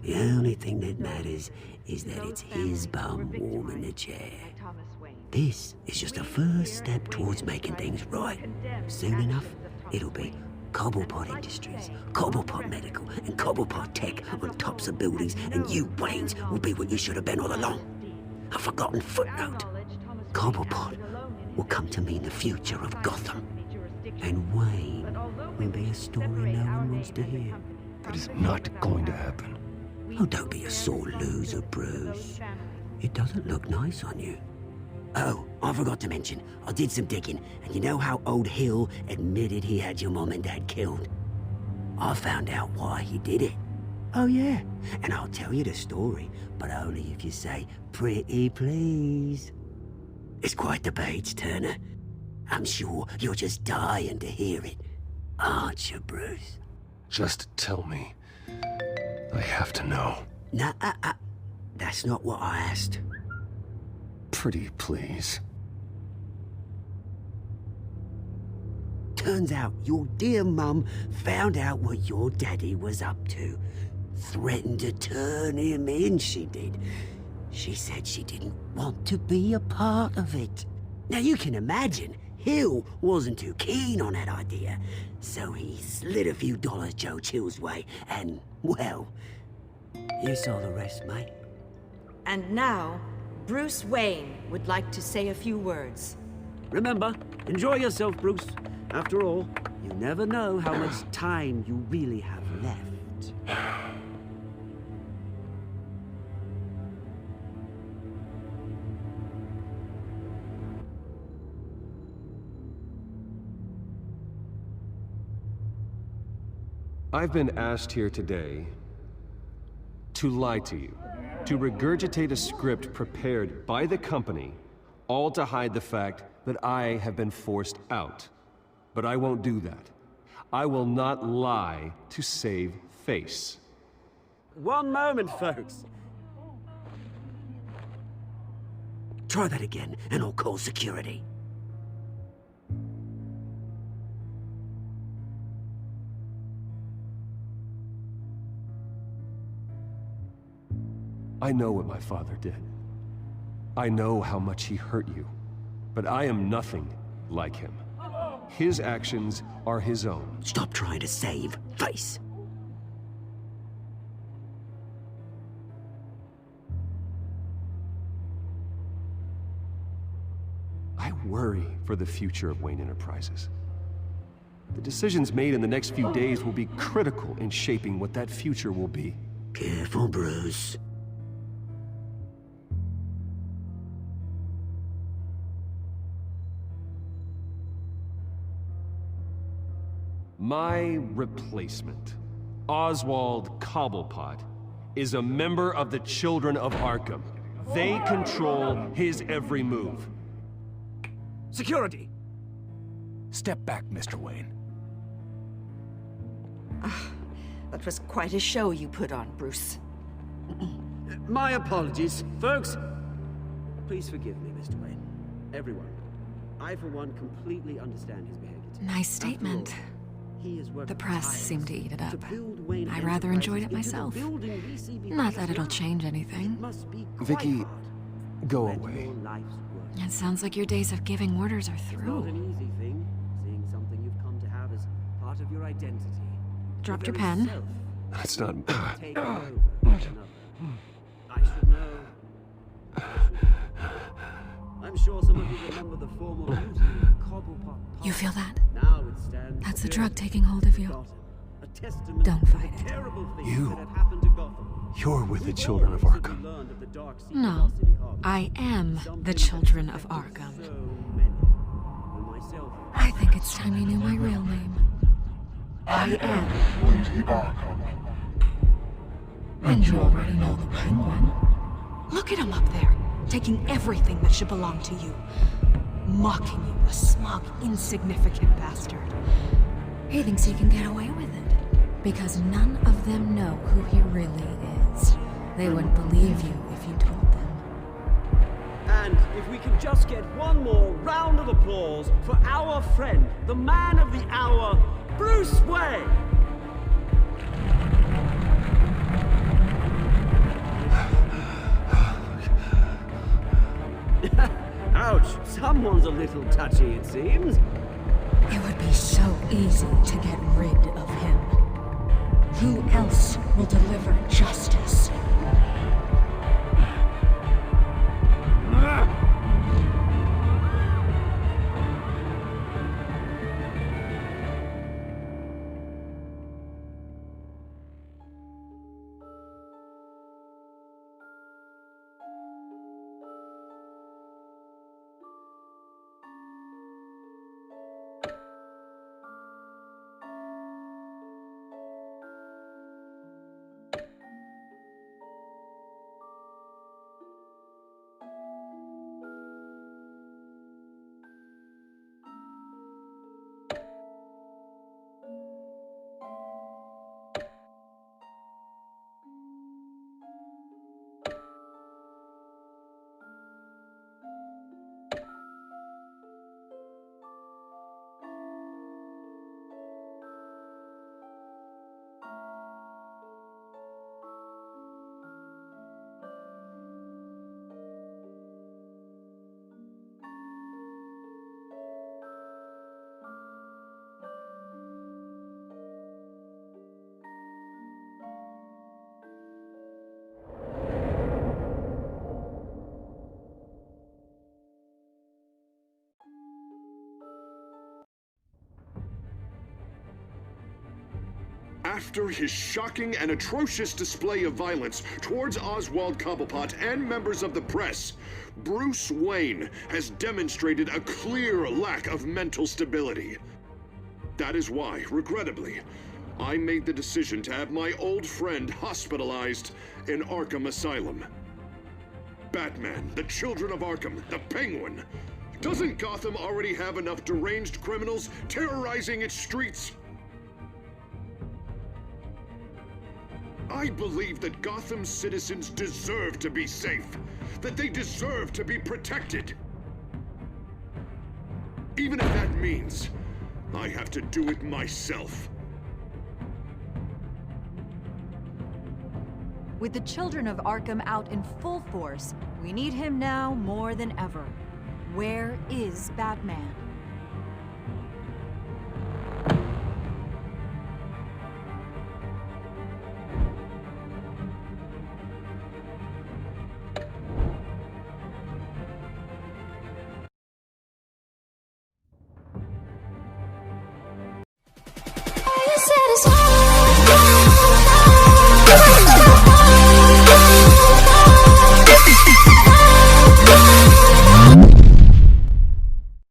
Speaker 21: The only thing that matters is that it's his bum warm in the chair. This is just a first step towards making things right. Soon enough, it'll be Cobblepot Industries, Cobblepot Medical, and Cobblepot Tech on tops of buildings, and you, Waynes, will be what you should have been all along. A forgotten footnote. Cobblepot will come to mean the future of Gotham. And Wayne will be a story no one wants to hear.
Speaker 1: That is not going to happen.
Speaker 21: Oh, don't be a sore loser, Bruce. It doesn't look nice on you. Oh, I forgot to mention, I did some digging, and you know how old Hill admitted he had your mom and dad killed? I found out why he did it. Oh yeah, and I'll tell you the story, but only if you say, pretty please. It's quite the page turner. I'm sure you're just dying to hear it, aren't you, Bruce?
Speaker 1: Just tell me. I have to know.
Speaker 21: Nah, that's not what I asked.
Speaker 1: Pretty please.
Speaker 21: Turns out your dear mum found out what your daddy was up to. Threatened to turn him in, she did. She said she didn't want to be a part of it. Now you can imagine, Hill wasn't too keen on that idea. So he slid a few dollars Joe Chill's way, and, well, you saw the rest, mate.
Speaker 20: And now, Bruce Wayne would like to say a few words.
Speaker 21: Remember, enjoy yourself, Bruce. After all, you never know how much time you really have left.
Speaker 1: I've been asked here today to lie to you, to regurgitate a script prepared by the company, all to hide the fact that I have been forced out. But I won't do that. I will not lie to save face.
Speaker 21: One moment, folks. Try that again, and I'll call security.
Speaker 1: I know what my father did. I know how much he hurt you. But I am nothing like him. His actions are his own.
Speaker 21: Stop trying to save face.
Speaker 1: I worry for the future of Wayne Enterprises. The decisions made in the next few days will be critical in shaping what that future will be.
Speaker 21: Careful, Bruce.
Speaker 1: My replacement, Oswald Cobblepot, is a member of the Children of Arkham. They control his every move.
Speaker 21: Security!
Speaker 10: Step back, Mr. Wayne.
Speaker 20: That was quite a show you put on, Bruce.
Speaker 21: My apologies, folks. Please forgive me, Mr. Wayne. Everyone. I, for one, completely understand his behavior today.
Speaker 22: Nice statement. The press seemed to eat it up. I rather enjoyed it myself. Not that it'll change anything.
Speaker 1: Vicky, go away.
Speaker 22: It sounds like your days of giving orders are
Speaker 21: It's not
Speaker 22: through.
Speaker 21: an easy thing, seeing something you've come to have as part of your identity.
Speaker 22: Dropped your pen.
Speaker 1: That's not...
Speaker 21: Take over another. I should know. I'm sure some of you remember the formal beauty of Cobblepot.
Speaker 22: You feel that?
Speaker 21: Now it stands
Speaker 22: That's the
Speaker 21: for
Speaker 22: drug taking hold of you.
Speaker 21: a testament
Speaker 22: Don't
Speaker 21: to
Speaker 22: fight
Speaker 21: the
Speaker 22: it.
Speaker 21: terrible things
Speaker 1: You-
Speaker 21: that have happened to Gotham.
Speaker 1: You're with the Children of Arkham.
Speaker 21: Learned of the dark secret
Speaker 22: No,
Speaker 21: of City Hall.
Speaker 22: I am the Children of Arkham.
Speaker 21: So many. And myself.
Speaker 22: I think it's time you knew my real name. I am.
Speaker 9: Lady Arkham.
Speaker 22: And you already know the Penguin. Look at him up there, taking everything that should belong to you. Mocking you, a smug, insignificant bastard. He thinks he can get away with it, because none of them know who he really is. They wouldn't believe you if you told them.
Speaker 21: And if we could just get one more round of applause for our friend, the man of the hour, Bruce Wayne! Ouch, someone's a little touchy, it seems.
Speaker 22: It would be so easy to get rid of him. Who else will deliver justice?
Speaker 16: After his shocking and atrocious display of violence towards Oswald Cobblepot and members of the press, Bruce Wayne has demonstrated a clear lack of mental stability. That is why, regrettably, I made the decision to have my old friend hospitalized in Arkham Asylum. Batman, the Children of Arkham, the Penguin. Doesn't Gotham already have enough deranged criminals terrorizing its streets? I believe that Gotham's citizens deserve to be safe, that they deserve to be protected. Even if that means I have to do it myself.
Speaker 4: With the Children of Arkham out in full force, we need him now more than ever. Where is Batman?